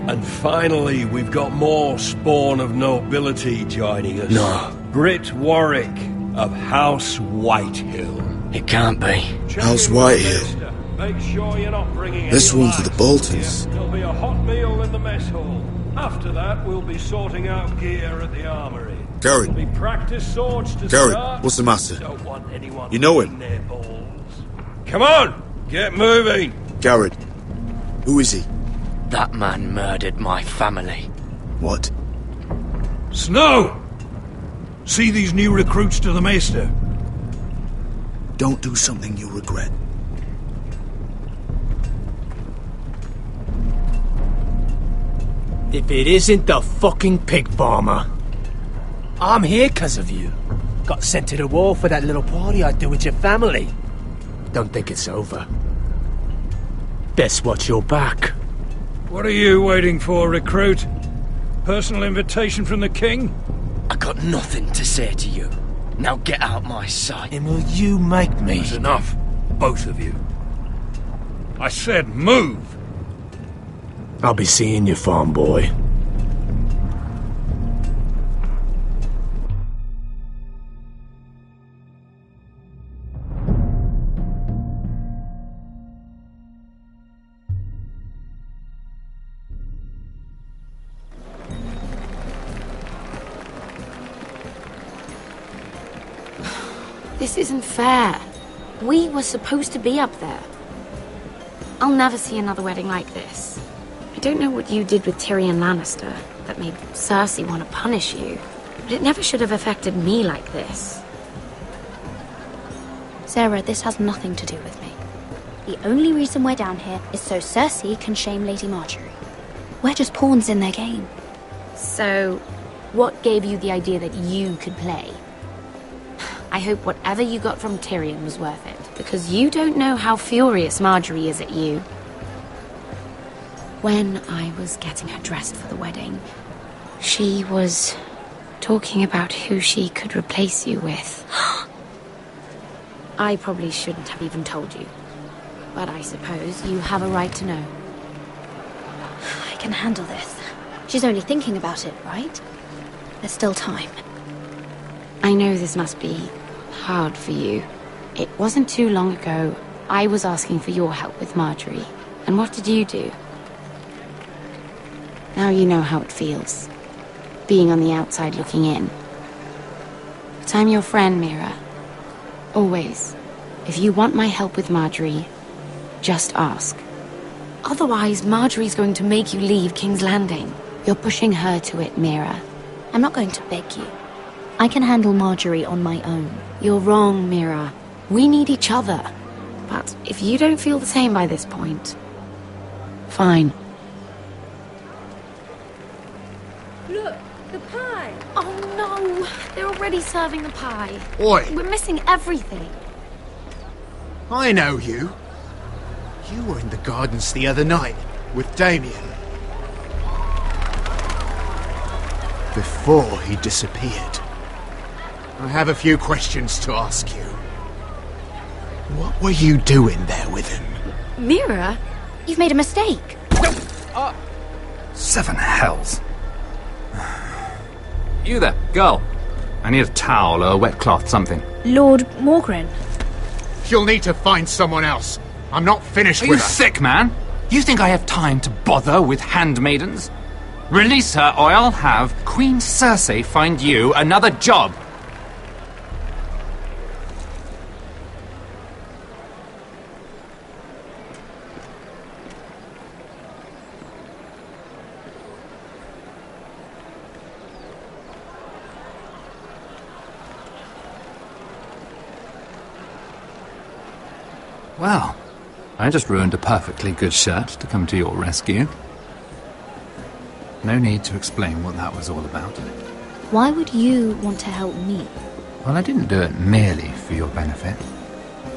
And finally, we've got more spawn of nobility joining us. No. Britt Warwick of House Whitehill. It can't be. House Whitehill? Make sure you're not bringing This one's for the Boltons. There'll be a hot meal in the mess hall. After that, we'll be sorting out gear at the armory. Garrett. There'll be practice swords to Garrett, start. what's the matter? Don't want anyone You know him? their balls. Come on, get moving. Garrett. Who is he? That man murdered my family. What? Snow! See these new recruits to the Maester? Don't do something you'll regret. If it isn't the fucking pig farmer. I'm here 'cause of you. Got sent to the war for that little party I do with your family. Don't think it's over. Best watch your back. What are you waiting for, recruit? Personal invitation from the king? I got nothing to say to you. Now get out my sight. And will you make me? That's enough, both of you. I said move! I'll be seeing you, farm boy. This isn't fair. We were supposed to be up there. I'll never see another wedding like this. I don't know what you did with Tyrion Lannister that made Cersei want to punish you, but it never should have affected me like this. Sarah, this has nothing to do with me. The only reason we're down here is so Cersei can shame Lady Marjorie. We're just pawns in their game. So, what gave you the idea that you could play? I hope whatever you got from Tyrion was worth it, because you don't know how furious Marjorie is at you. When I was getting her dressed for the wedding, she was talking about who she could replace you with. I probably shouldn't have even told you, but I suppose you have a right to know. I can handle this. She's only thinking about it, right? There's still time. I know this must be hard for you. It wasn't too long ago I was asking for your help with Marjorie. And what did you do? Now you know how it feels, being on the outside looking in. But I'm your friend, Mira. Always. If you want my help with Marjorie, just ask. Otherwise, Marjorie's going to make you leave King's Landing. You're pushing her to it, Mira. I'm not going to beg you. I can handle Marjorie on my own. You're wrong, Mira. We need each other. But if you don't feel the same by this point, fine. Look, the pie! Oh no! They're already serving the pie. Oi! We're missing everything. I know you. You were in the gardens the other night with Damien. Before he disappeared. I have a few questions to ask you. What were you doing there with him? Mira? You've made a mistake. Seven hells. You there, girl. I need a towel or a wet cloth, something. Lord Morgren. You'll need to find someone else. I'm not finished Are with you her. sick, man? You think I have time to bother with handmaidens? Release her, or I'll have Queen Cersei find you another job. Well, I just ruined a perfectly good shirt to come to your rescue. No need to explain what that was all about. Why would you want to help me? Well, I didn't do it merely for your benefit.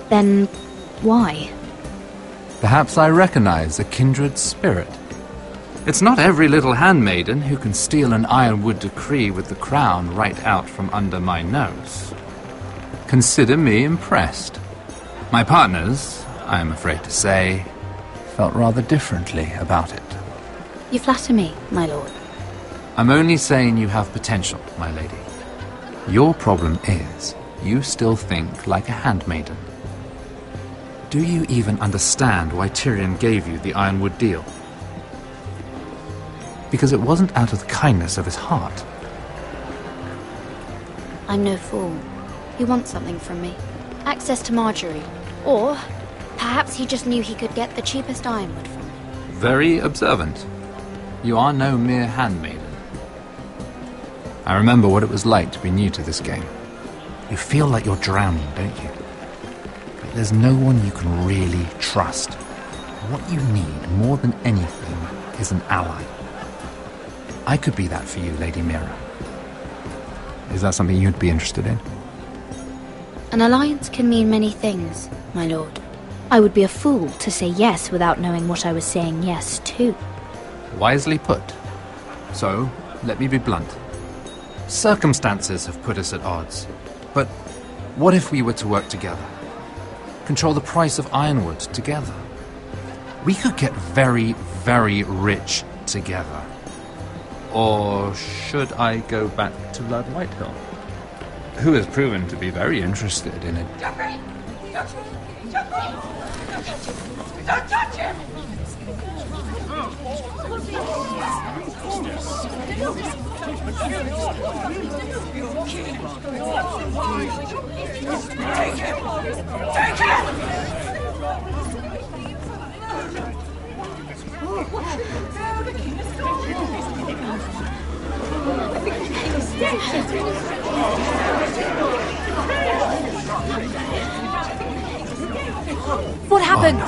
Then why? Perhaps I recognize a kindred spirit. It's not every little handmaiden who can steal an ironwood decree with the crown right out from under my nose. Consider me impressed. My partners, I am afraid to say, felt rather differently about it. You flatter me, my lord. I'm only saying you have potential, my lady. Your problem is, you still think like a handmaiden. Do you even understand why Tyrion gave you the Ironwood deal? Because it wasn't out of the kindness of his heart. I'm no fool. He wants something from me. Access to Marjorie. Or perhaps he just knew he could get the cheapest ironwood from me. Very observant. You are no mere handmaiden. I remember what it was like to be new to this game. You feel like you're drowning, don't you? But there's no one you can really trust. What you need more than anything is an ally. I could be that for you, Lady Mira. Is that something you'd be interested in? An alliance can mean many things, my lord. I would be a fool to say yes without knowing what I was saying yes to. Wisely put. So, let me be blunt. Circumstances have put us at odds. But what if we were to work together? Control the price of ironwood together? We could get very, very rich together. Or should I go back to Lord Whitehill, who has proven to be very interested in it? Don't touch him! Take him! Take him! What happened?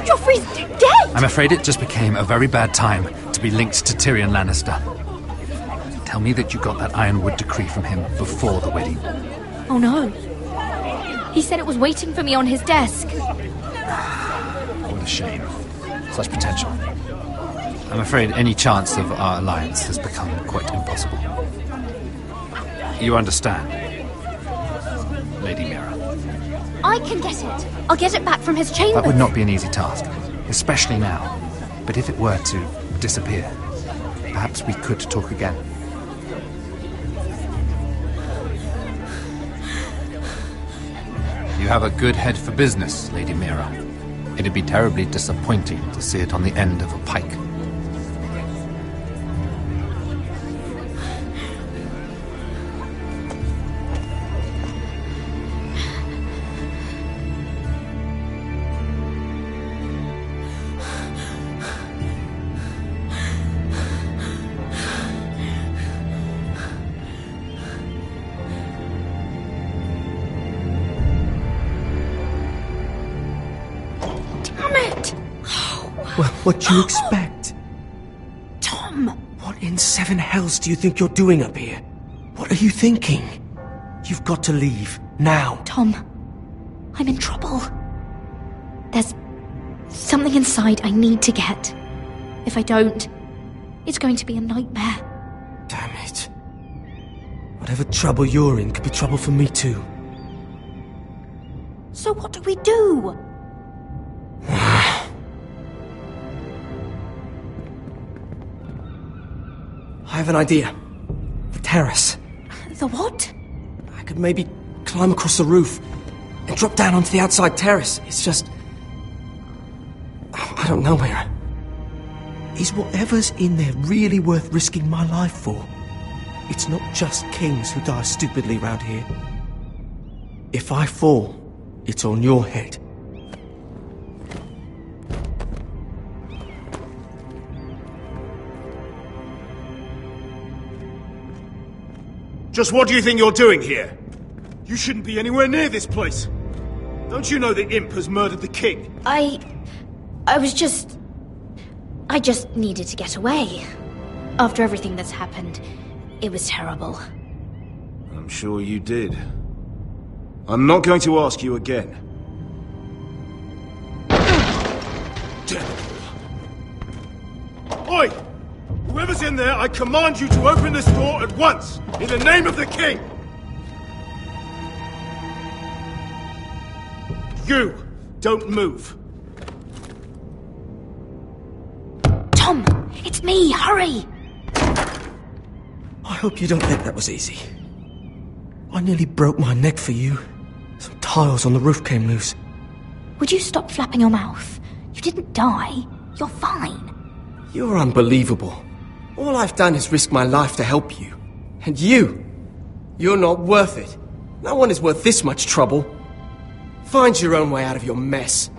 Joffrey's dead! I'm afraid it just became a very bad time to be linked to Tyrion Lannister. Tell me that you got that Ironwood decree from him before the wedding. Oh no. He said it was waiting for me on his desk. What a shame. Such potential. I'm afraid any chance of our alliance has become quite impossible. You understand, Lady Mira? I can get it. I'll get it back from his chamber. That would not be an easy task, especially now. But if it were to disappear, perhaps we could talk again. You have a good head for business, Lady Mira. It'd be terribly disappointing to see it on the end of a pike. Well, what do you expect? Tom! What in seven hells do you think you're doing up here? What are you thinking? You've got to leave, now. Tom, I'm in trouble. There's something inside I need to get. If I don't, it's going to be a nightmare. Damn it. Whatever trouble you're in could be trouble for me too. So what do we do? I have an idea. The terrace. The what? I could maybe climb across the roof and drop down onto the outside terrace. It's just... I don't know, Mira. Is whatever's in there really worth risking my life for? It's not just kings who die stupidly round here. If I fall, it's on your head. Just what do you think you're doing here? You shouldn't be anywhere near this place. Don't you know the imp has murdered the king? I just needed to get away. After everything that's happened, it was terrible. I'm sure you did. I'm not going to ask you again. Oi! Whoever's in there, I command you to open this door at once, in the name of the king! You, don't move. Tom, it's me, hurry! I hope you don't think that was easy. I nearly broke my neck for you. Some tiles on the roof came loose. Would you stop flapping your mouth? You didn't die. You're fine. You're unbelievable. All I've done is risk my life to help you. And you're not worth it. No one is worth this much trouble. Find your own way out of your mess.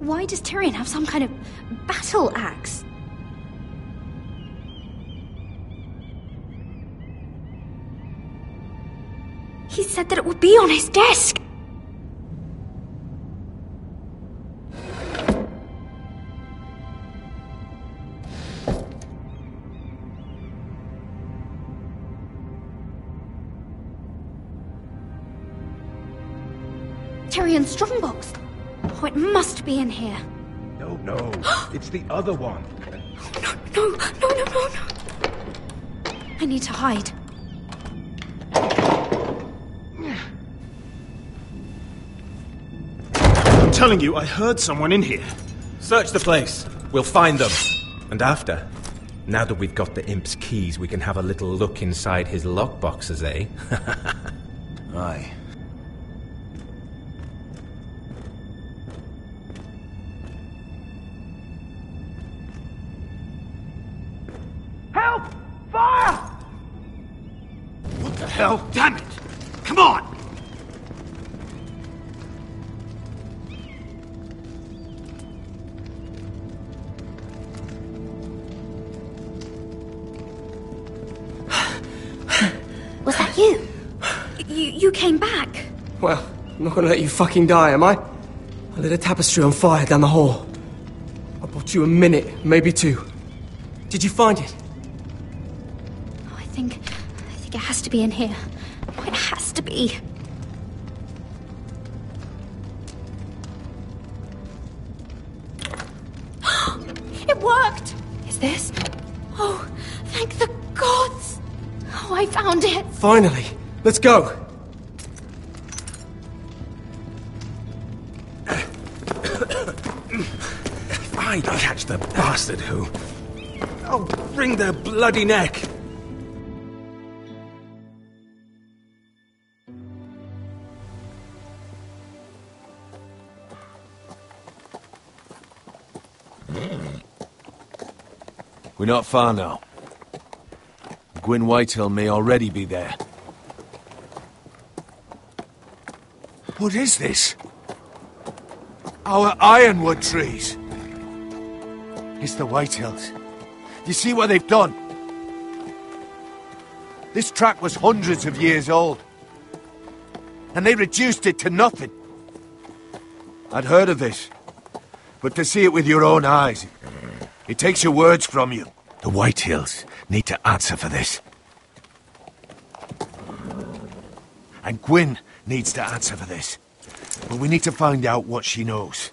Why does Tyrion have some kind of battle axe? He said that it would be on his desk! Tyrion's strongbox! Oh, it must be in here. No, it's the other one. No. I need to hide. I'm telling you, I heard someone in here. Search the place. We'll find them. And after, now that we've got the imp's keys, we can have a little look inside his lockboxes, eh? Aye. Help! Fire! What the hell? Damn it! Come on! Was that you? You came back. Well, I'm not gonna let you fucking die, am I? I lit a tapestry on fire down the hall. I bought you a minute, maybe two. Did you find it? Oh, I think it has to be in here. Oh, it has to be. It worked! Is this? Oh, thank the gods! Oh, I found it! Finally! Let's go! If I catch the bastard who... I'll wring their bloody neck! We're not far now. Gwyn Whitehill may already be there. What is this? Our ironwood trees! It's the Whitehills. Do you see what they've done? This track was hundreds of years old. And they reduced it to nothing. I'd heard of this. But to see it with your own eyes, it takes your words from you. The Whitehills need to answer for this. And Gwyn needs to answer for this. But we need to find out what she knows.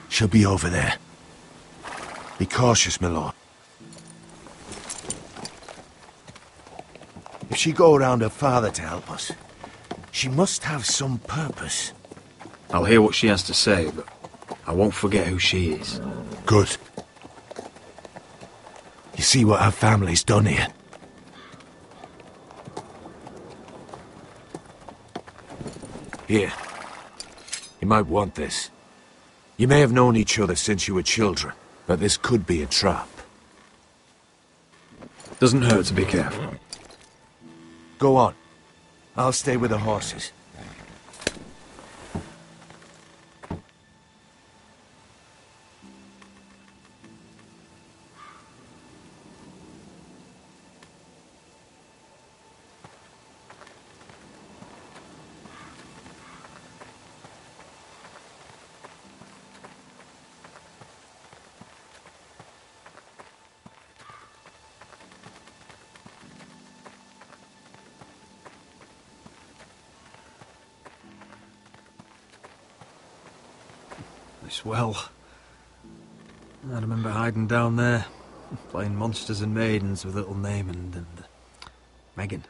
She'll be over there. Be cautious, my lord. If she go around her father to help us, she must have some purpose. I'll hear what she has to say, but I won't forget who she is. Good. You see what our family's done here? Here. You might want this. You may have known each other since you were children, but this could be a trap. Doesn't hurt to be careful. Go on. I'll stay with the horses. This well. I remember hiding down there, playing monsters and maidens with little Naaman and Megan.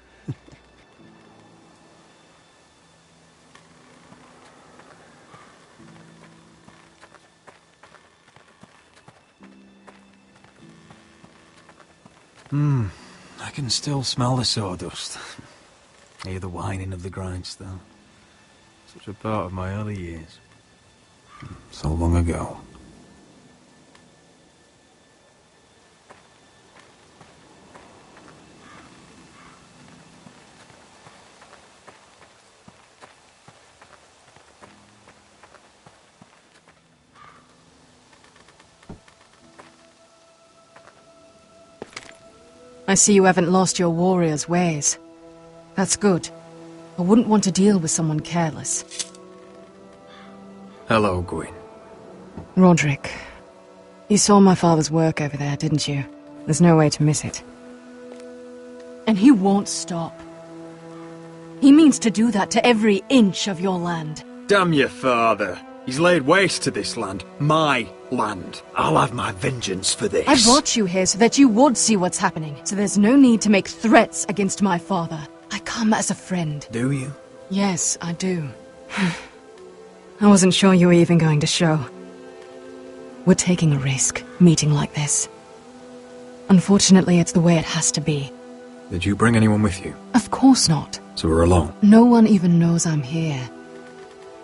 I can still smell the sawdust. Hear the whining of the grindstone. Such a part of my early years. So long ago. I see you haven't lost your warrior's ways. That's good. I wouldn't want to deal with someone careless. Hello, Gwyn. Roderick, you saw my father's work over there, didn't you? There's no way to miss it. And he won't stop. He means to do that to every inch of your land. Damn your father. He's laid waste to this land. My land. I'll have my vengeance for this. I brought you here so that you would see what's happening, so there's no need to make threats against my father. I come as a friend. Do you? Yes, I do. I wasn't sure you were even going to show. We're taking a risk, meeting like this. Unfortunately, it's the way it has to be. Did you bring anyone with you? Of course not. So we're alone? No one even knows I'm here.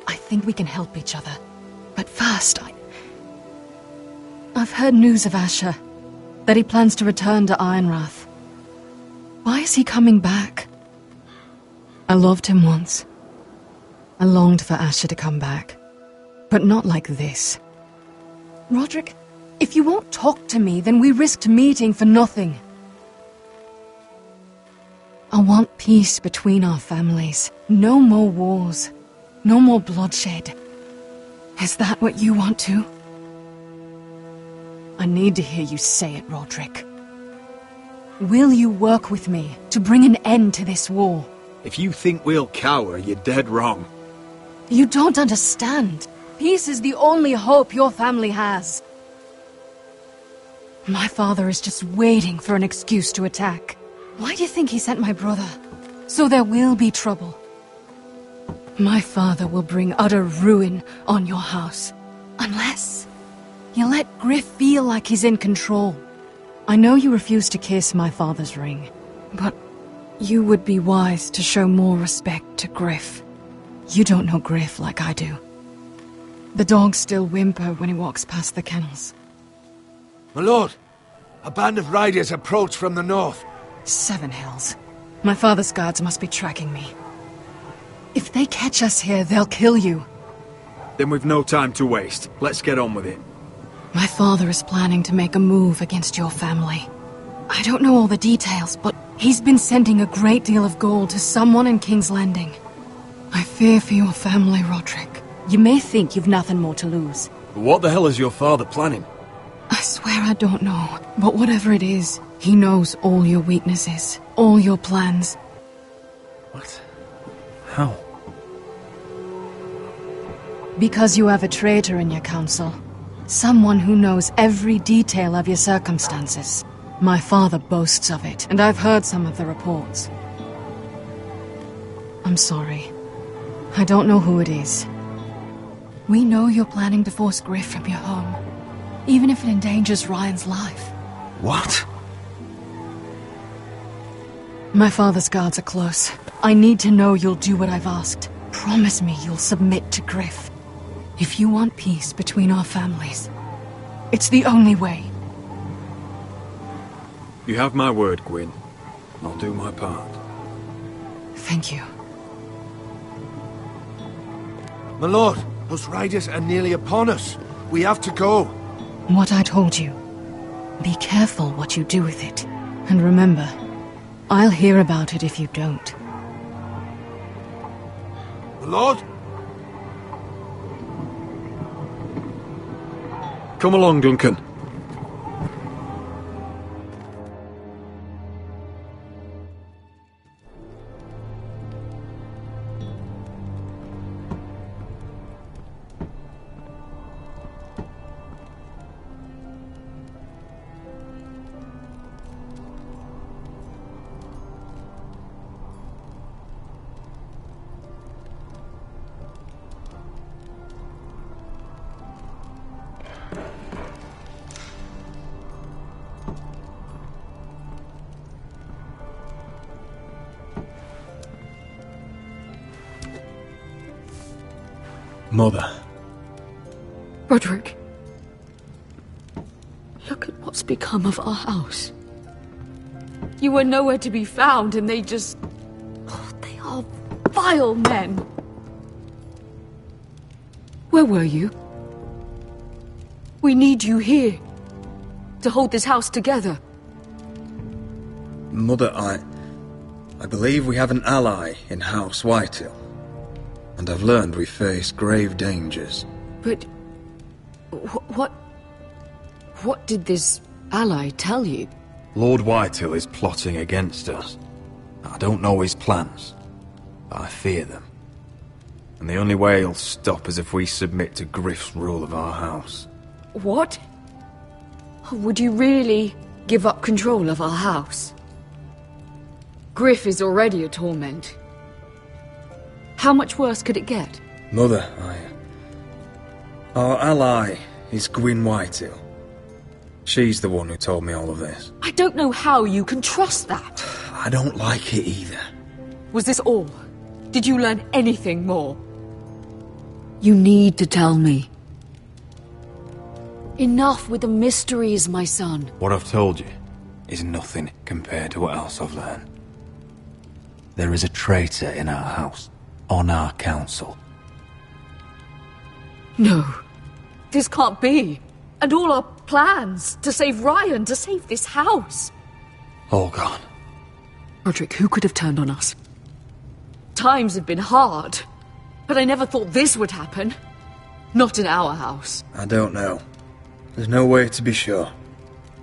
I think we can help each other. But first, I've heard news of Asher. That he plans to return to Ironrath. Why is he coming back? I loved him once. I longed for Asher to come back. But not like this. Roderick, if you won't talk to me, then we risked meeting for nothing. I want peace between our families. No more wars. No more bloodshed. Is that what you want too? I need to hear you say it, Roderick. Will you work with me to bring an end to this war? If you think we'll cower, you're dead wrong. You don't understand. Peace is the only hope your family has. My father is just waiting for an excuse to attack. Why do you think he sent my brother? So there will be trouble. My father will bring utter ruin on your house. Unless you let Griff feel like he's in control. I know you refuse to kiss my father's ring, but you would be wise to show more respect to Griff. You don't know Griff like I do. The dogs still whimper when he walks past the kennels. My lord, a band of riders approach from the north. 7 Hells. My father's guards must be tracking me. If they catch us here, they'll kill you. Then we've no time to waste. Let's get on with it. My father is planning to make a move against your family. I don't know all the details, but he's been sending a great deal of gold to someone in King's Landing. I fear for your family, Roderick. You may think you've nothing more to lose. What the hell is your father planning? I swear I don't know, but whatever it is, he knows all your weaknesses, all your plans. What? How? Because you have a traitor in your council. Someone who knows every detail of your circumstances. My father boasts of it, and I've heard some of the reports. I'm sorry. I don't know who it is. We know you're planning to force Griff from your home, even if it endangers Ryan's life. What? My father's guards are close. I need to know you'll do what I've asked. Promise me you'll submit to Griff. If you want peace between our families, it's the only way. You have my word, Gwyn. I'll do my part. Thank you. My lord, those riders are nearly upon us. We have to go. What I told you. Be careful what you do with it. And remember, I'll hear about it if you don't. My lord? Come along, Duncan. Mother. Roderick. Look at what's become of our house. You were nowhere to be found, and they just... Oh, they are vile men. Where were you? We need you here. To hold this house together. Mother, I believe we have an ally in House Whitehill. And I've learned we face grave dangers. But... What did this ally tell you? Lord Whitehill is plotting against us. I don't know his plans, but I fear them. And the only way he'll stop is if we submit to Griff's rule of our house. What? Would you really give up control of our house? Griff is already a torment. How much worse could it get? Mother, our ally is Gwyn Whitehill. She's the one who told me all of this. I don't know how you can trust that. I don't like it either. Was this all? Did you learn anything more? You need to tell me. Enough with the mysteries, my son. What I've told you is nothing compared to what else I've learned. There is a traitor in our house, on our council. No, this can't be. And all our plans to save Ryan, to save this house. All gone. Roderick, who could have turned on us? Times have been hard, but I never thought this would happen. Not in our house. I don't know. There's no way to be sure.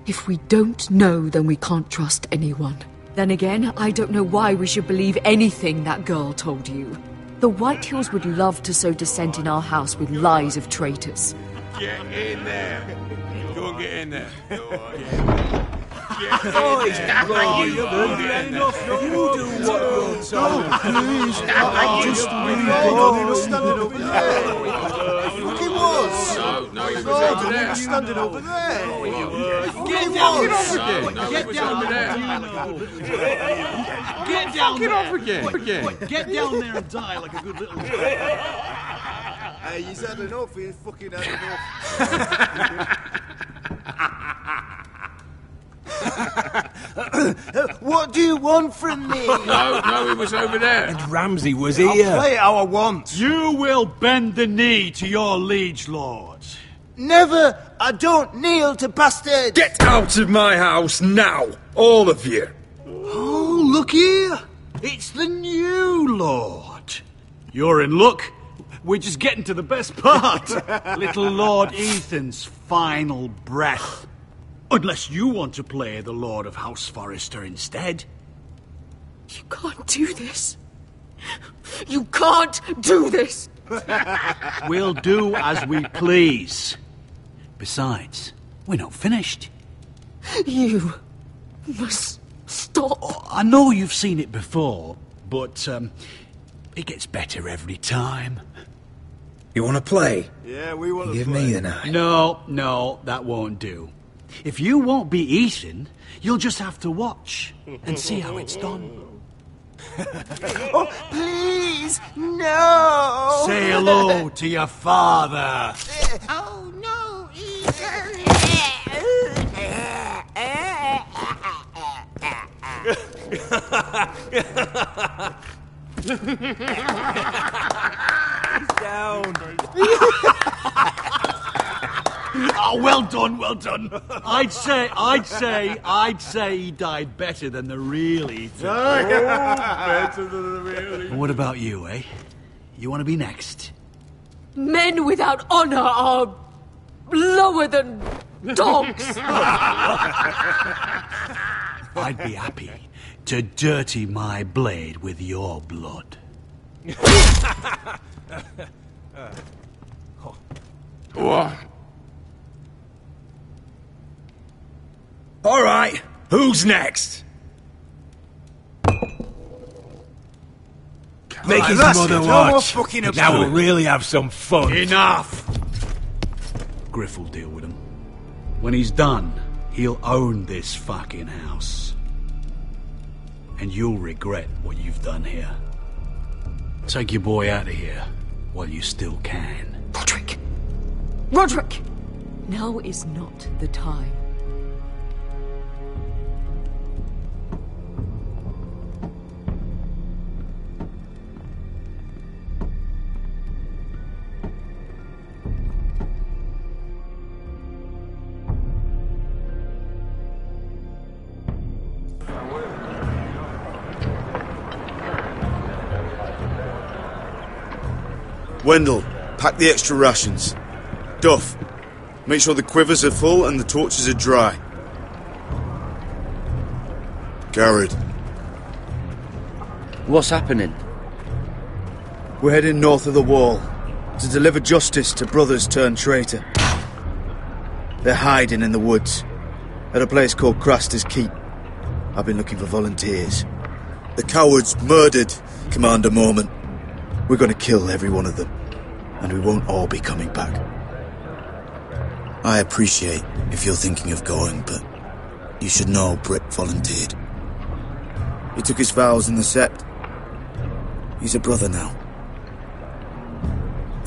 If we don't know, then we can't trust anyone. Then again, I don't know why we should believe anything that girl told you. The Whitehills would love to sow dissent in our house with lies of traitors. Get in there. Go and get in there. Oh, he's not you're enough. You do what you're told. Please, just standing over there. He was. No, he was over there. Standing over there. Get down there. Get down there. Get down there and die like a good little boy. Hey, he's had enough. He's fucking had enough. What do you want from me? No, he was over there. And Ramsay was here. I'll play it how I want. You will bend the knee to your liege lord. Never! I don't kneel to bastards! Get out of my house now! All of you! Oh, look here! It's the new lord. You're in luck. We're just getting to the best part. Little Lord Ethan's final breath. Unless you want to play the Lord of House Forrester instead. You can't do this. You can't do this! We'll do as we please. Besides, we're not finished. You must stop. I know you've seen it before, but it gets better every time. You want to play? Yeah, we want to Give play. me the knife. No, that won't do. If you won't be Ethan, you'll just have to watch and see how it's done. Oh, please, no! Say hello to your father. Oh no, Ethan! Down. Oh, well done, well done. I'd say he died better than the real Ethan. Better than the real. What about you, eh? You want to be next? Men without honor are lower than dogs. I'd be happy to dirty my blade with your blood. What? All right, who's next? Make his that's mother it. No more watch. fucking Now about we'll it. really have some fun. Enough! Griff will deal with him. When he's done, he'll own this fucking house. And you'll regret what you've done here. Take your boy out of here while you still can. Roderick! Roderick! Now is not the time. Wendell, pack the extra rations. Duff, make sure the quivers are full and the torches are dry. Garrett. What's happening? We're heading north of the wall to deliver justice to brothers turned traitor. They're hiding in the woods at a place called Craster's Keep. I've been looking for volunteers. The cowards murdered Commander Mormon. We're going to kill every one of them, and we won't all be coming back. I appreciate if you're thinking of going, but you should know Britt volunteered. He took his vows in the Sept. He's a brother now.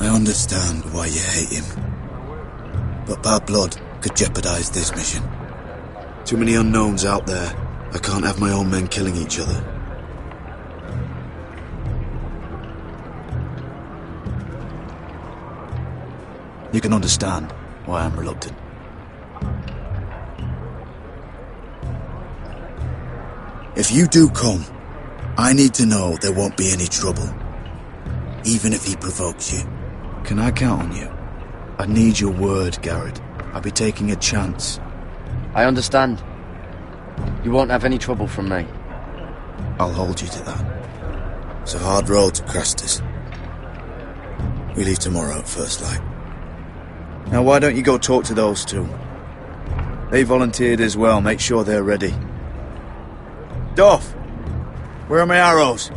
I understand why you hate him, but bad blood could jeopardize this mission. Too many unknowns out there. I can't have my own men killing each other. You can understand why I'm reluctant. If you do come, I need to know there won't be any trouble, even if he provokes you. Can I count on you? I need your word, Garrett. I'll be taking a chance. I understand. You won't have any trouble from me. I'll hold you to that. It's a hard road to Craster's. We leave tomorrow at first light. Now why don't you go talk to those two? They volunteered as well. Make sure they're ready. Duff! Where are my arrows?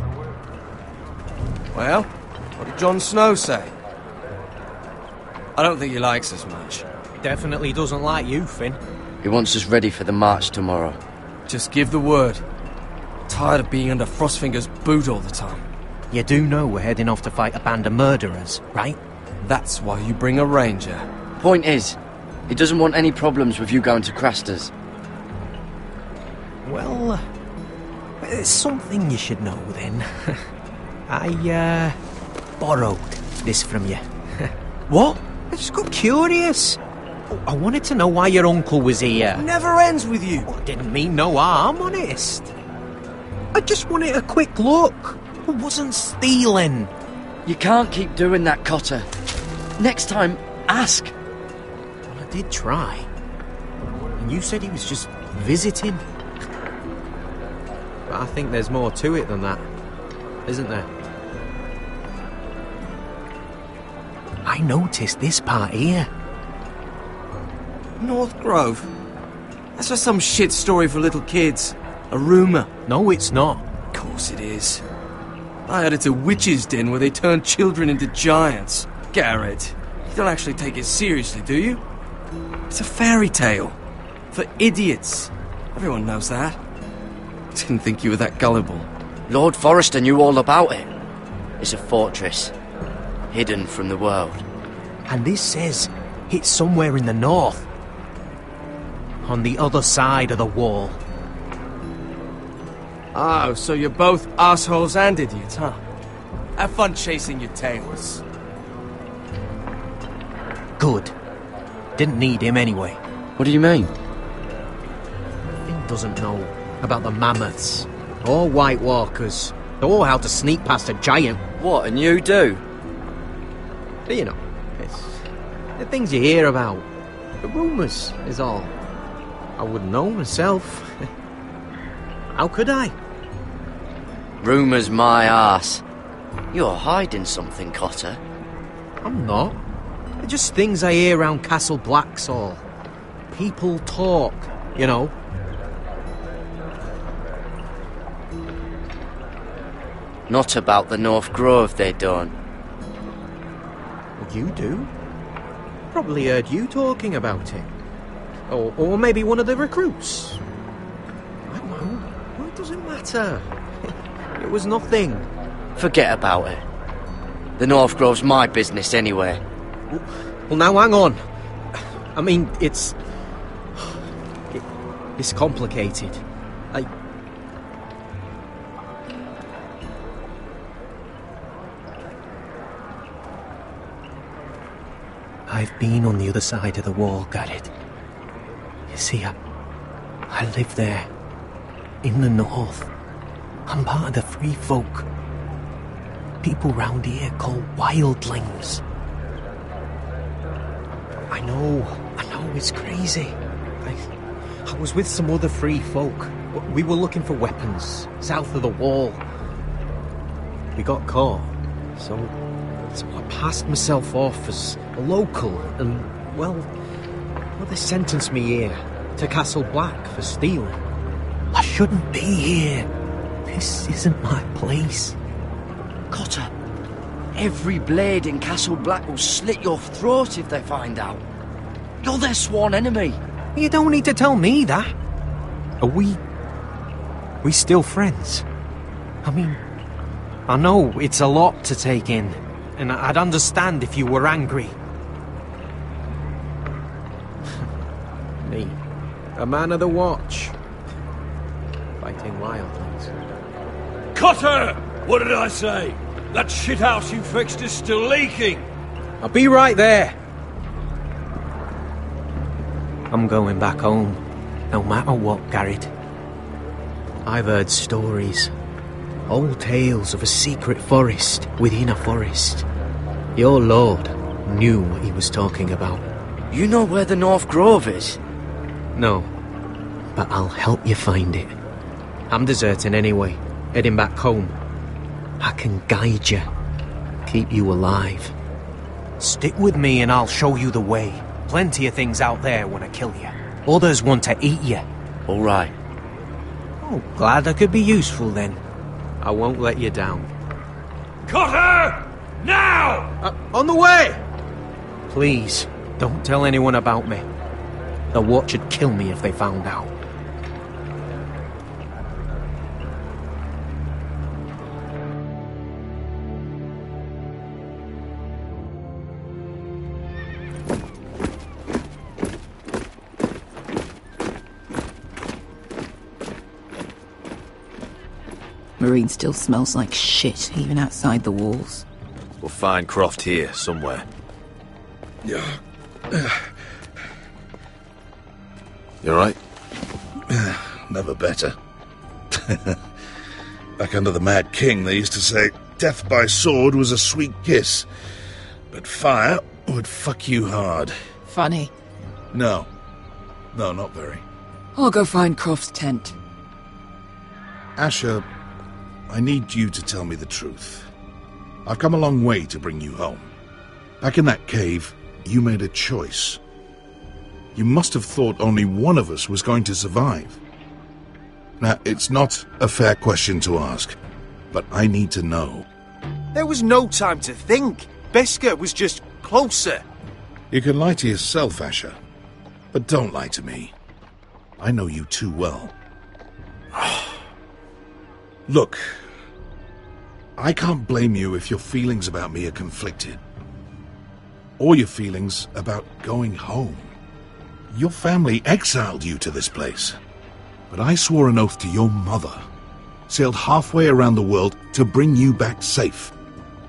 Well, what did Jon Snow say? I don't think he likes us much. Definitely doesn't like you, Finn. He wants us ready for the march tomorrow. Just give the word. Tired of being under Frostfinger's boot all the time. You do know we're heading off to fight a band of murderers, right? That's why you bring a ranger. Point is, he doesn't want any problems with you going to Craster's. Well, there's something you should know then. I, borrowed this from you. What? I just got curious. I wanted to know why your uncle was here. Never ends with you. Well, didn't mean no harm, honest. I just wanted a quick look. I wasn't stealing. You can't keep doing that, Cotter. Next time, ask. Well, I did try. And you said he was just visiting. But I think there's more to it than that, isn't there? I noticed this part here. North Grove? That's just some shit story for little kids. A rumour. No, it's not. Of course it is. I heard it's a witch's den where they turn children into giants. Garrett, you don't actually take it seriously, do you? It's a fairy tale. For idiots. Everyone knows that. I didn't think you were that gullible. Lord Forrester knew all about it. It's a fortress, hidden from the world. And this says it's somewhere in the north. On the other side of the wall. Oh, so you're both assholes and idiots, huh? Have fun chasing your tails. Good. Didn't need him anyway. What do you mean? Finn doesn't know about the mammoths, or White Walkers, or how to sneak past a giant. What, and you do? But you know, it's the things you hear about. The rumours is all. I wouldn't know myself. How could I? Rumours my arse. You're hiding something, Cotter. I'm not. They're just things I hear around Castle Blacksall. People talk, you know. Not about the North Grove, they don't. Well, you do. Probably heard you talking about it. Or maybe one of the recruits. I don't know. Well, it doesn't matter. It was nothing. Forget about it. The North Grove's my business anyway. Well, now hang on. I mean, it's complicated. I've been on the other side of the wall, Garrett. You see, I live there, in the north. I'm part of the free folk. people round here call wildlings. I know, it's crazy. I was with some other free folk. We were looking for weapons, south of the wall. We got caught, so I passed myself off as a local, and, well, they sentenced me here, to Castle Black, for stealing. I shouldn't be here. This isn't my place. Cotter, every blade in Castle Black will slit your throat if they find out. You're their sworn enemy. You don't need to tell me that. Are we still friends? I mean, I know it's a lot to take in, and I'd understand if you were angry. Me, a man of the watch, fighting wildlings. Cotter! What did I say? That shithouse you fixed is still leaking! I'll be right there. I'm going back home, no matter what, Garrett. I've heard stories, old tales of a secret forest within a forest. Your lord knew what he was talking about. You know where the North Grove is? No, but I'll help you find it. I'm deserting anyway, heading back home. I can guide you, keep you alive. Stick with me and I'll show you the way. Plenty of things out there want to kill you. Others want to eat you. All right. Oh, glad I could be useful then. I won't let you down. Cotter! Now! On the way! Please, don't tell anyone about me. The Watch would kill me if they found out. Marine still smells like shit, even outside the walls. We'll find Croft here, somewhere. Yeah. You alright? Never better. Back under the Mad King, they used to say death by sword was a sweet kiss, but fire would fuck you hard. Funny. No, not very. I'll go find Croft's tent. Asher, I need you to tell me the truth. I've come a long way to bring you home. Back in that cave, you made a choice. You must have thought only one of us was going to survive. Now, it's not a fair question to ask, but I need to know. There was no time to think. Beskar was just closer. You can lie to yourself, Asher, but don't lie to me. I know you too well. Look, I can't blame you if your feelings about me are conflicted. Or your feelings about going home. Your family exiled you to this place. But I swore an oath to your mother, sailed halfway around the world to bring you back safe.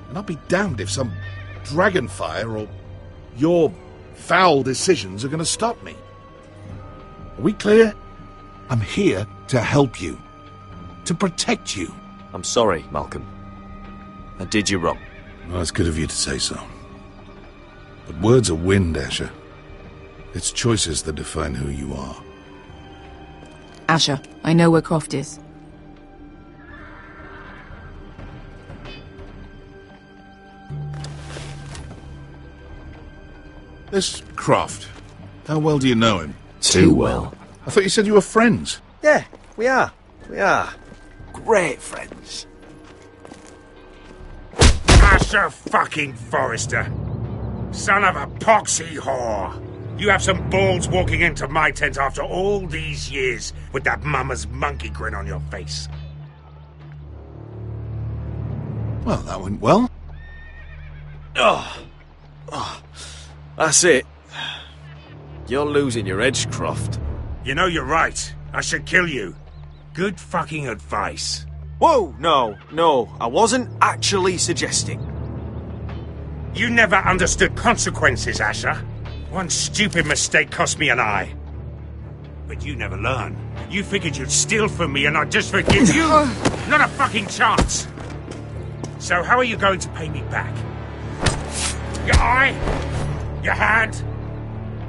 And I'll be damned if some dragonfire or your foul decisions are going to stop me. Are we clear? I'm here to help you. To protect you. I'm sorry, Malcolm. I did you wrong. Well, it's good of you to say so. But words are wind, Asher. It's choices that define who you are. Asher, I know where Croft is. This Croft, how well do you know him? Too well. I thought you said you were friends. Yeah, we are. We are. Great friends. Asher fucking Forrester. Son of a poxy whore. You have some balls walking into my tent after all these years with that mama's monkey grin on your face. Well, that went well. Oh, that's it. You're losing your edge, Croft. You know you're right. I should kill you. Good fucking advice. Whoa, no, I wasn't actually suggesting. You never understood consequences, Asher. One stupid mistake cost me an eye. But you never learn. You figured you'd steal from me and I'd just forgive you? Not a fucking chance. So how are you going to pay me back? Your eye? Your hand?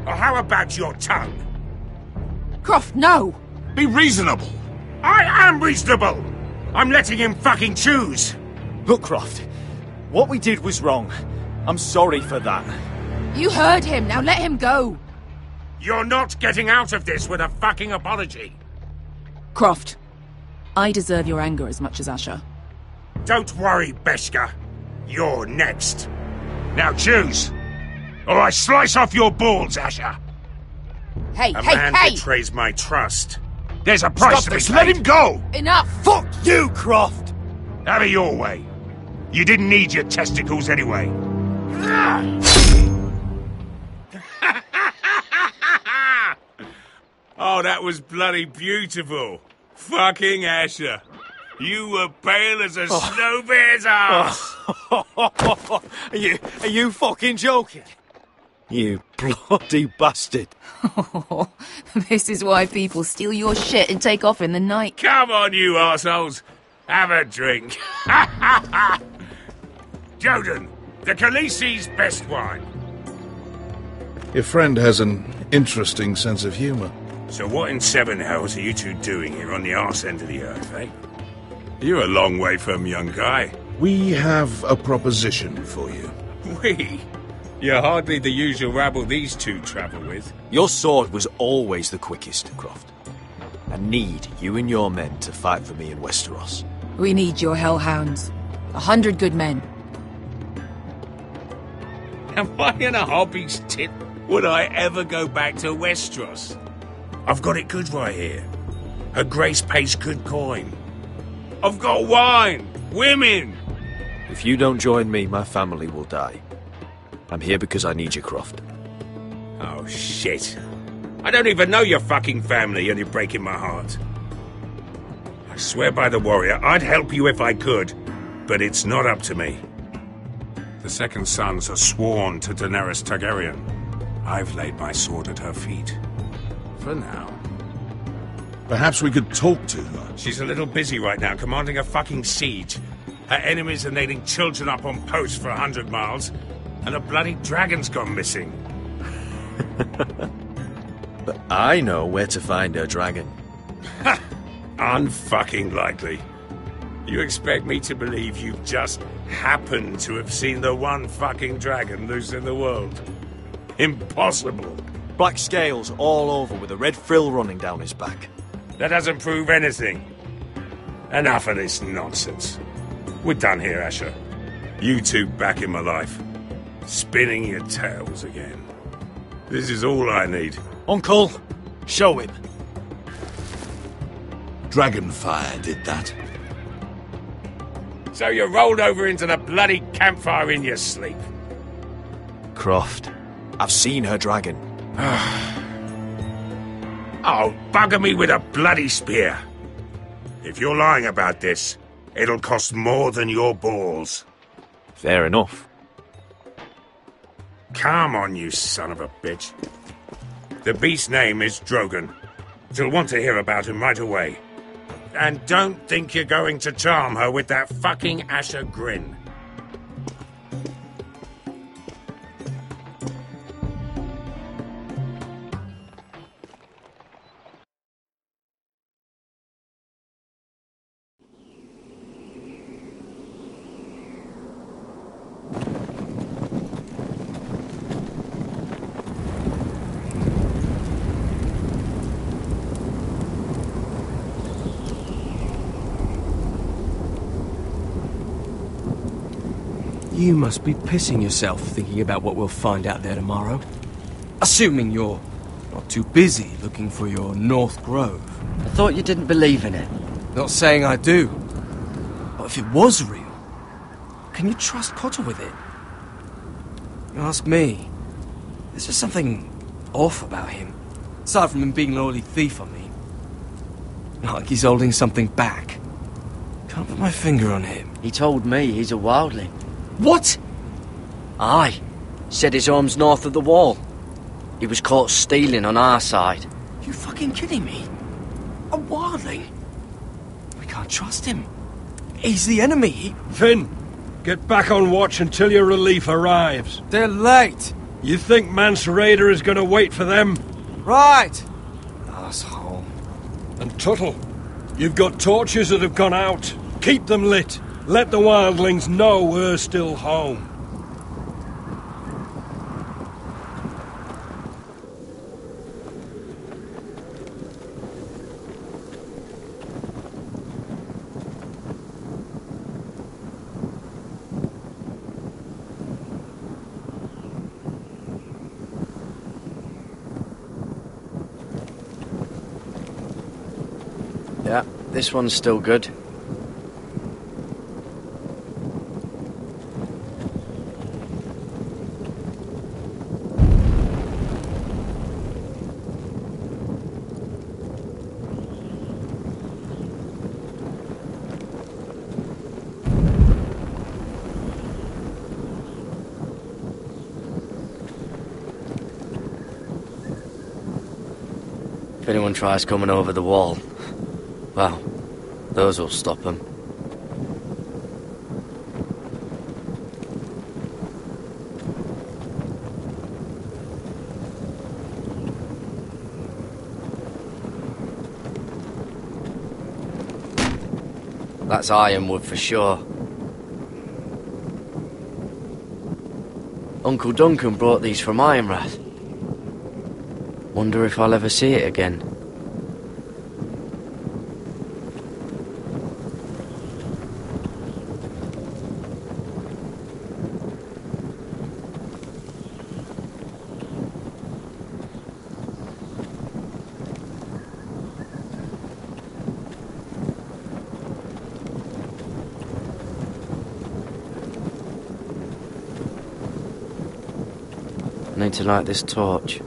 Or how about your tongue? Croft, no! Be reasonable. I am reasonable! I'm letting him fucking choose. Look, Croft, what we did was wrong. I'm sorry for that. You heard him, now let him go! You're not getting out of this with a fucking apology. Croft, I deserve your anger as much as Asher. Don't worry, Beskha. You're next. Now choose, or I slice off your balls, Asher. Hey, A hey, man hey! betrays my trust. There's a price to be paid. Let him go! Enough! Fuck you, Croft! Have it your way. You didn't need your testicles anyway. Oh, that was bloody beautiful. Fucking Asher. You were pale as a snow bear's ass. Are you fucking joking? You bloody bastard. This is why people steal your shit and take off in the night. Come on, you arseholes. Have a drink. Joden, the Khaleesi's best wine. Your friend has an interesting sense of humour. So what in seven hells are you two doing here on the arse end of the earth, eh? You're a long way from, young guy. We have a proposition for you. We? You're hardly the usual rabble these two travel with. Your sword was always the quickest, Croft. I need you and your men to fight for me in Westeros. We need your hellhounds. 100 good men. Am I in a hobby's tip? Would I ever go back to Westeros? I've got it good right here. Her Grace pays good coin. I've got wine, women. If you don't join me, my family will die. I'm here because I need you, Croft. Oh, shit. I don't even know your fucking family and you're breaking my heart. I swear by the warrior, I'd help you if I could, but it's not up to me. The second sons are sworn to Daenerys Targaryen. I've laid my sword at her feet. For now. Perhaps we could talk to her. She's a little busy right now, commanding a fucking siege. Her enemies are nailing children up on posts for 100 miles, and a bloody dragon's gone missing. But I know where to find her dragon. Ha! Unfucking likely. You expect me to believe you've just happened to have seen the one fucking dragon loose in the world? Impossible. Black scales all over with a red frill running down his back. That doesn't prove anything. Enough of this nonsense. We're done here, Asher. You two back in my life. Spinning your tales again. This is all I need. Uncle, show him. Dragonfire did that. So you rolled over into the bloody campfire in your sleep. Croft, I've seen her dragon. Oh, bugger me with a bloody spear. If you're lying about this, it'll cost more than your balls. Fair enough. Come on, you son of a bitch. The beast's name is Drogon. She'll want to hear about him right away. And don't think you're going to charm her with that fucking Asher grin. You must be pissing yourself thinking about what we'll find out there tomorrow. Assuming you're not too busy looking for your North Grove. I thought you didn't believe in it. Not saying I do. But if it was real, can you trust Potter with it? You ask me, there's just something off about him. Aside from him being an oily thief, I mean. Not like he's holding something back. Can't put my finger on him. He told me he's a wildling. What? Aye. Said his home's north of the wall. He was caught stealing on our side. You fucking kidding me? A wildling? We can't trust him. He's the enemy. Finn, Get back on watch until your relief arrives. They're late. You think Mance Raider is going to wait for them? Right. Asshole. And Tuttle, you've got torches that have gone out. Keep them lit. Let the wildlings know we're still home. Yeah, this one's still good. If anyone tries coming over the wall, well, those will stop them. That's ironwood for sure. Uncle Duncan brought these from Ironrath. Wonder if I'll ever see it again. I need to light this torch.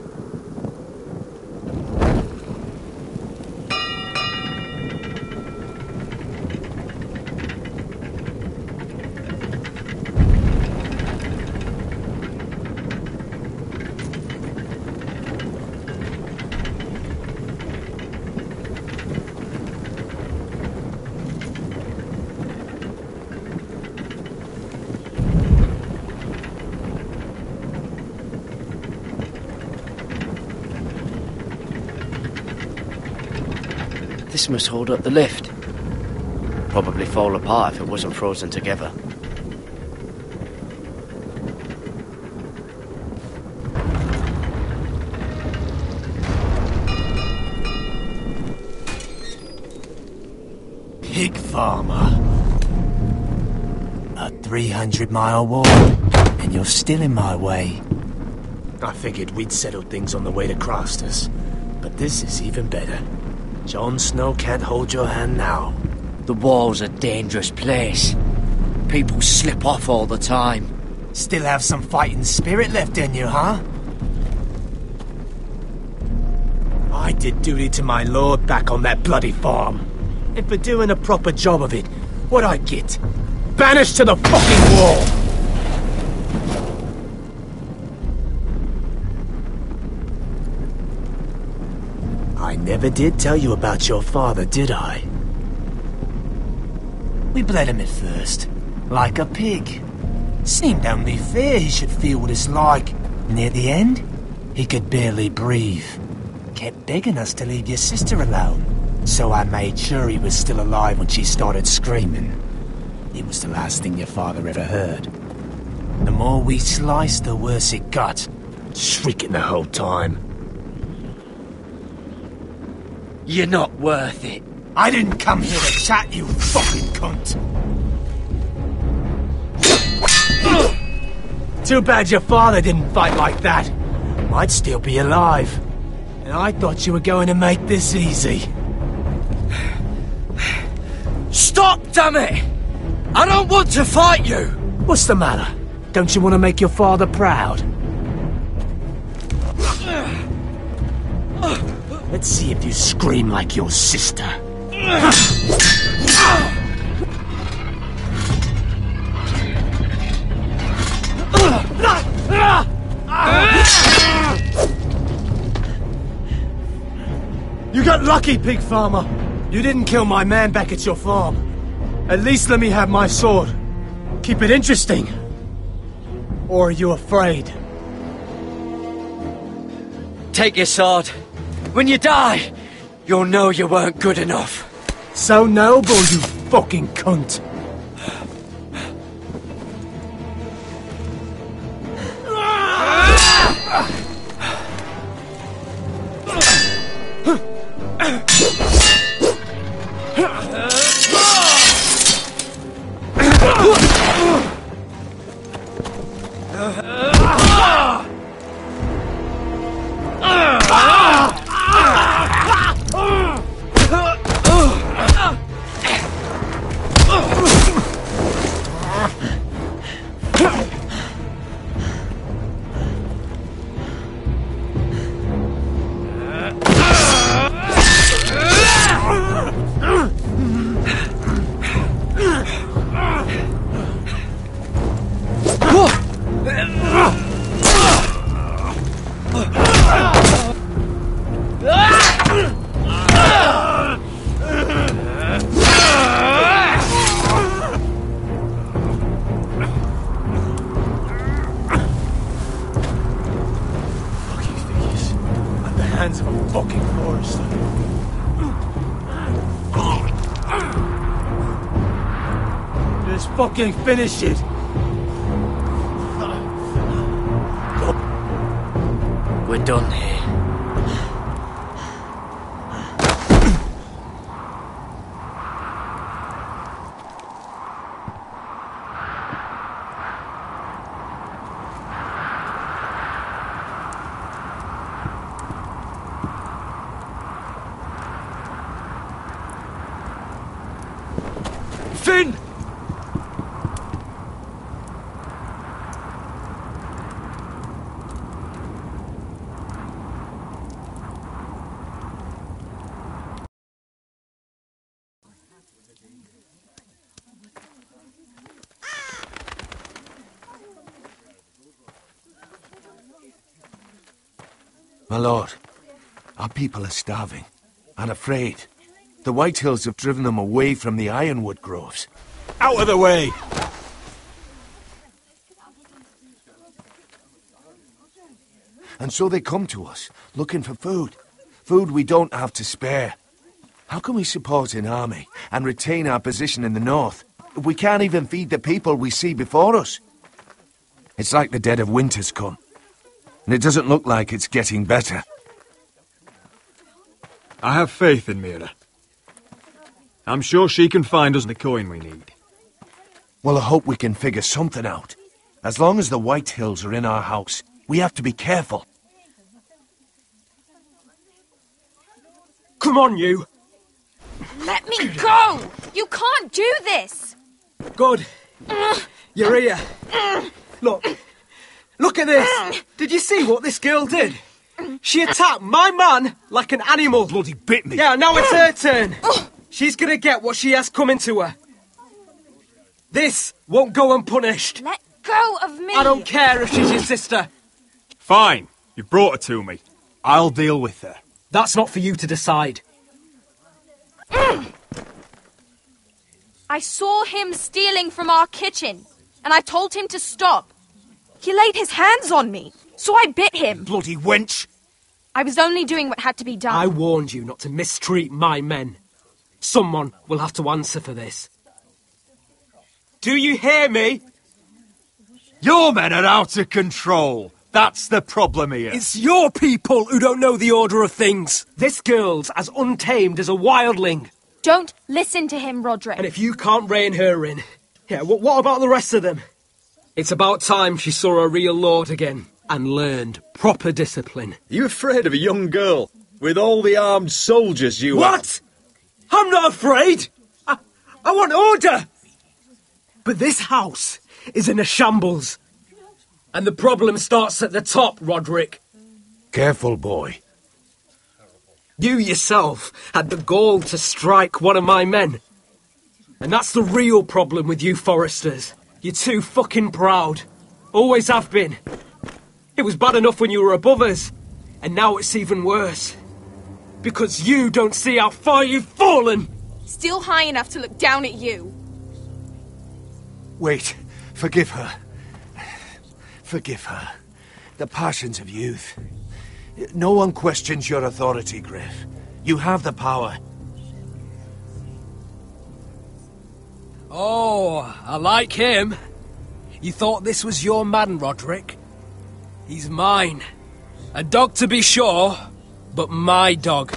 This must hold up the lift. Probably fall apart if it wasn't frozen together. Pig farmer. A 300-mile walk, and you're still in my way. I figured we'd settled things on the way to Crosters, but this is even better. Jon Snow can't hold your hand now. The wall's a dangerous place. People slip off all the time. Still have some fighting spirit left in you, huh? I did duty to my lord back on that bloody farm. And for doing a proper job of it, what'd I get? Banished to the fucking wall! I never did tell you about your father, did I? We bled him at first, like a pig. Seemed only fair he should feel what it's like. Near the end, he could barely breathe. Kept begging us to leave your sister alone, so I made sure he was still alive when she started screaming. It was the last thing your father ever heard. The more we sliced, the worse it got. Shrieking the whole time. You're not worth it. I didn't come here to chat, you fucking cunt. Too bad your father didn't fight like that. Might still be alive. And I thought you were going to make this easy. Stop, damn it! I don't want to fight you! What's the matter? Don't you want to make your father proud? Let's see if you scream like your sister. You got lucky, pig farmer. You didn't kill my man back at your farm. At least let me have my sword. Keep it interesting. Or are you afraid? Take your sword. When you die, you'll know you weren't good enough. So noble, you fucking cunt. Hands of a fucking Forrester. Just fucking finish it. We're done here. Finn! My lord, our people are starving and afraid. The Whitehills have driven them away from the ironwood groves. Out of the way! And so they come to us, looking for food. Food we don't have to spare. How can we support an army and retain our position in the north if we can't even feed the people we see before us? It's like the dead of winter's come. And it doesn't look like it's getting better. I have faith in Mira. I'm sure she can find us the coin we need. Well, I hope we can figure something out. As long as the Whitehills are in our house, we have to be careful. Come on, you! Let me go! You can't do this! Good. You're here. Look. Look at this! Did you see what this girl did? She attacked my man like an animal. Bloody bit me. Yeah, now it's her turn. She's gonna get what she has coming to her. This won't go unpunished. Let go of me! I don't care if she's your sister. Fine. You brought her to me. I'll deal with her. That's not for you to decide. I saw him stealing from our kitchen, and I told him to stop. He laid his hands on me, so I bit him. Bloody wench! I was only doing what had to be done. I warned you not to mistreat my men. Someone will have to answer for this. Do you hear me? Your men are out of control. That's the problem here. It's your people who don't know the order of things. This girl's as untamed as a wildling. Don't listen to him, Roderick. And if you can't rein her in, yeah, what about the rest of them? It's about time she saw a real lord again and learned proper discipline. Are you afraid of a young girl with all the armed soldiers you have? What? I'm not afraid. I want order. But this house is in a shambles. And the problem starts at the top, Roderick. Careful, boy. You yourself had the gall to strike one of my men. And that's the real problem with you Forresters. You're too fucking proud. Always have been. It was bad enough when you were above us. And now it's even worse. Because you don't see how far you've fallen. Still high enough to look down at you. Wait. Forgive her. Forgive her. The passions of youth. No one questions your authority, Griff. You have the power. Oh, I like him. You thought this was your man, Roderick? He's mine. A dog to be sure, but my dog.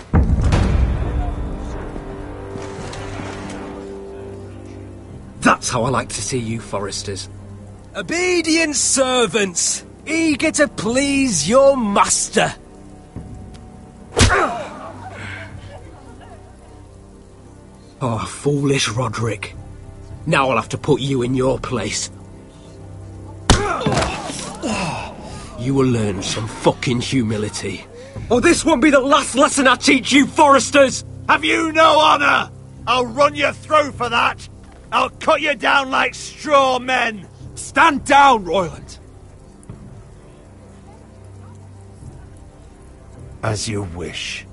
That's how I like to see you, Forresters. Obedient servants, eager to please your master. Oh, foolish Roderick. Now I'll have to put you in your place. You will learn some fucking humility. Or this won't be the last lesson I teach you, Forresters! Have you no honour? I'll run your throat for that! I'll cut you down like straw men! Stand down, Royland! As you wish.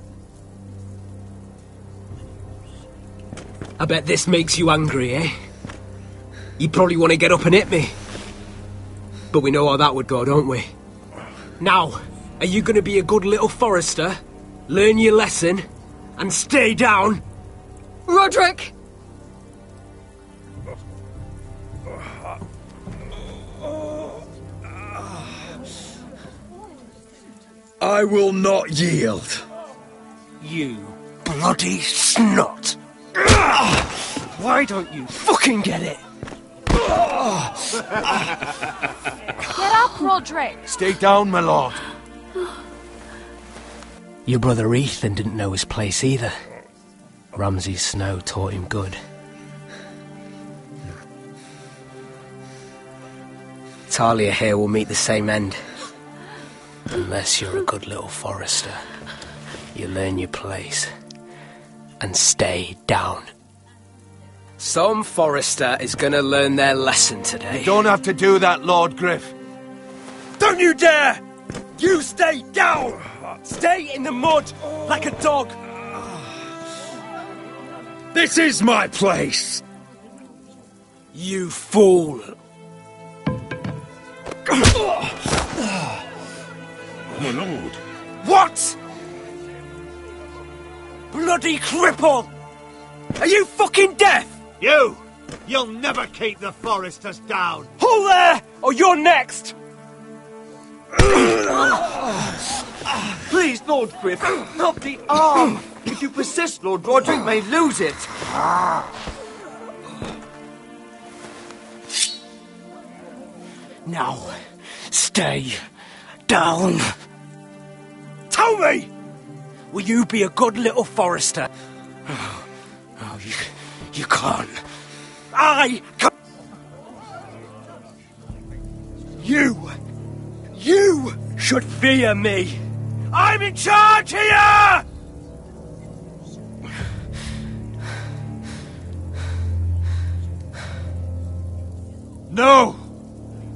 I bet this makes you angry, eh? You probably want to get up and hit me. But we know how that would go, don't we? Now, are you going to be a good little Forrester, learn your lesson, and stay down? Roderick! I will not yield. You bloody snot! Why don't you fucking get it? Get up, Roderick! Stay down, my lord. Your brother Ethan didn't know his place either. Ramsay's snow taught him good. Talia here will meet the same end. Unless you're a good little Forrester. You learn your place. And stay down. Some Forrester is gonna learn their lesson today. You don't have to do that, Lord Griff. Don't you dare! You stay down! Stay in the mud, like a dog! This is my place! You fool! My lord. What?! Bloody cripple! Are you fucking deaf?! You'll never keep the Forresters down! Hold there, or you're next! Please, Lord Griff, not the arm! If you persist, Lord Roderick may lose it! Now, stay down. Tell me! Will you be a good little Forrester? Oh, you can't. I can't. You should fear me. I'm in charge here! No!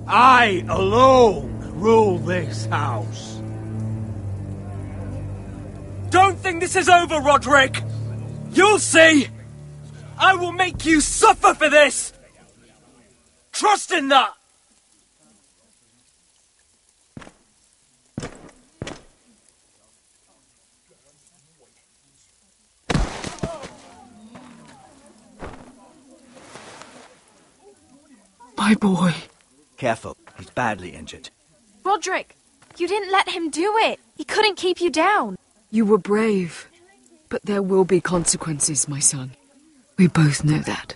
I alone rule this house. Don't think this is over, Roderick! You'll see! I will make you suffer for this! Trust in that! My boy. Careful, he's badly injured. Roderick, you didn't let him do it. He couldn't keep you down. You were brave, but there will be consequences, my son. We both know that.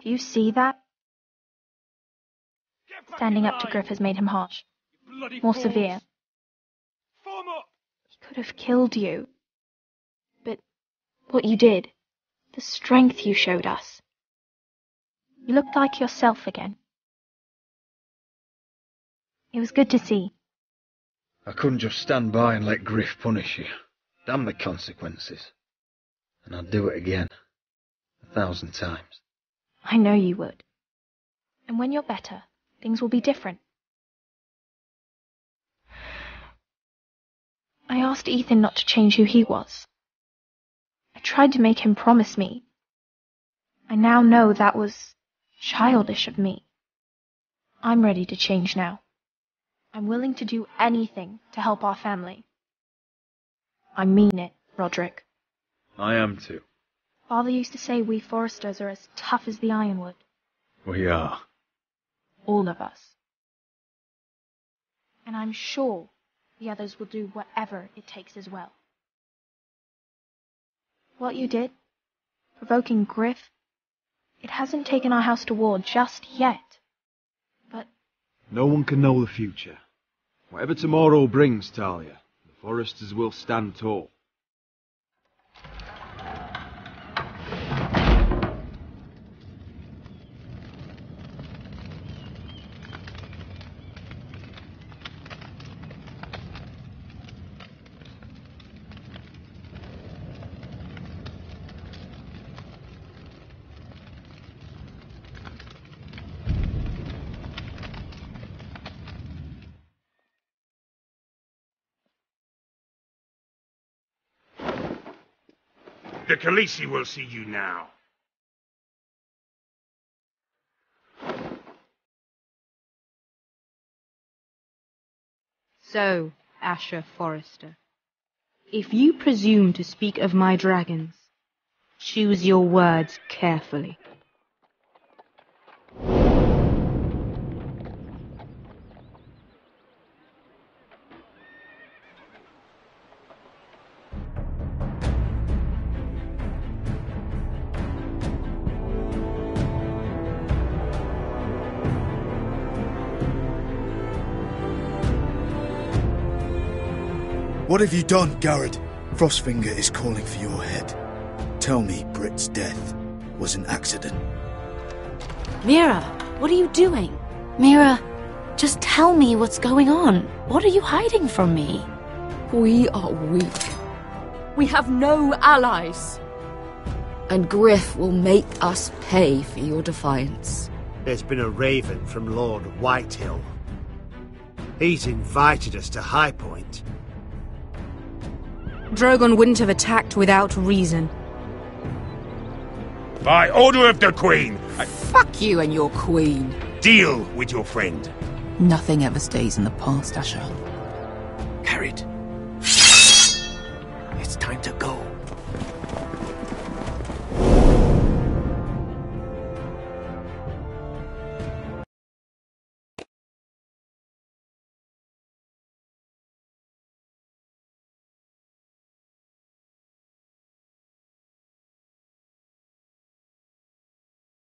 Do you see that? Standing up to Griff has made him harsh. More severe. He could have killed you. What you did. The strength you showed us. You looked like yourself again. It was good to see. I couldn't just stand by and let Griff punish you. Damn the consequences. And I'd do it again. 1,000 times. I know you would. And when you're better, things will be different. I asked Ethan not to change who he was. I tried to make him promise me. I now know that was childish of me. I'm ready to change now. I'm willing to do anything to help our family. I mean it, Roderick. I am too. Father used to say we Forresters are as tough as the ironwood. We are. All of us. And I'm sure the others will do whatever it takes as well. What you did, provoking Griff, it hasn't taken our house to war just yet. But no one can know the future. Whatever tomorrow brings, Talia, the Forresters will stand tall. The Khaleesi will see you now. So, Asher Forrester, if you presume to speak of my dragons, choose your words carefully. What have you done, Garrett? Frostfinger is calling for your head. Tell me Britt's death was an accident. Mira, what are you doing? Mira, just tell me what's going on. What are you hiding from me? We are weak. We have no allies. And Griff will make us pay for your defiance. There's been a raven from Lord Whitehill. He's invited us to High Point. Drogon wouldn't have attacked without reason. By order of the Queen, Fuck you and your queen. deal with your friend. Nothing ever stays in the past, Asher. Carried. It's time to go.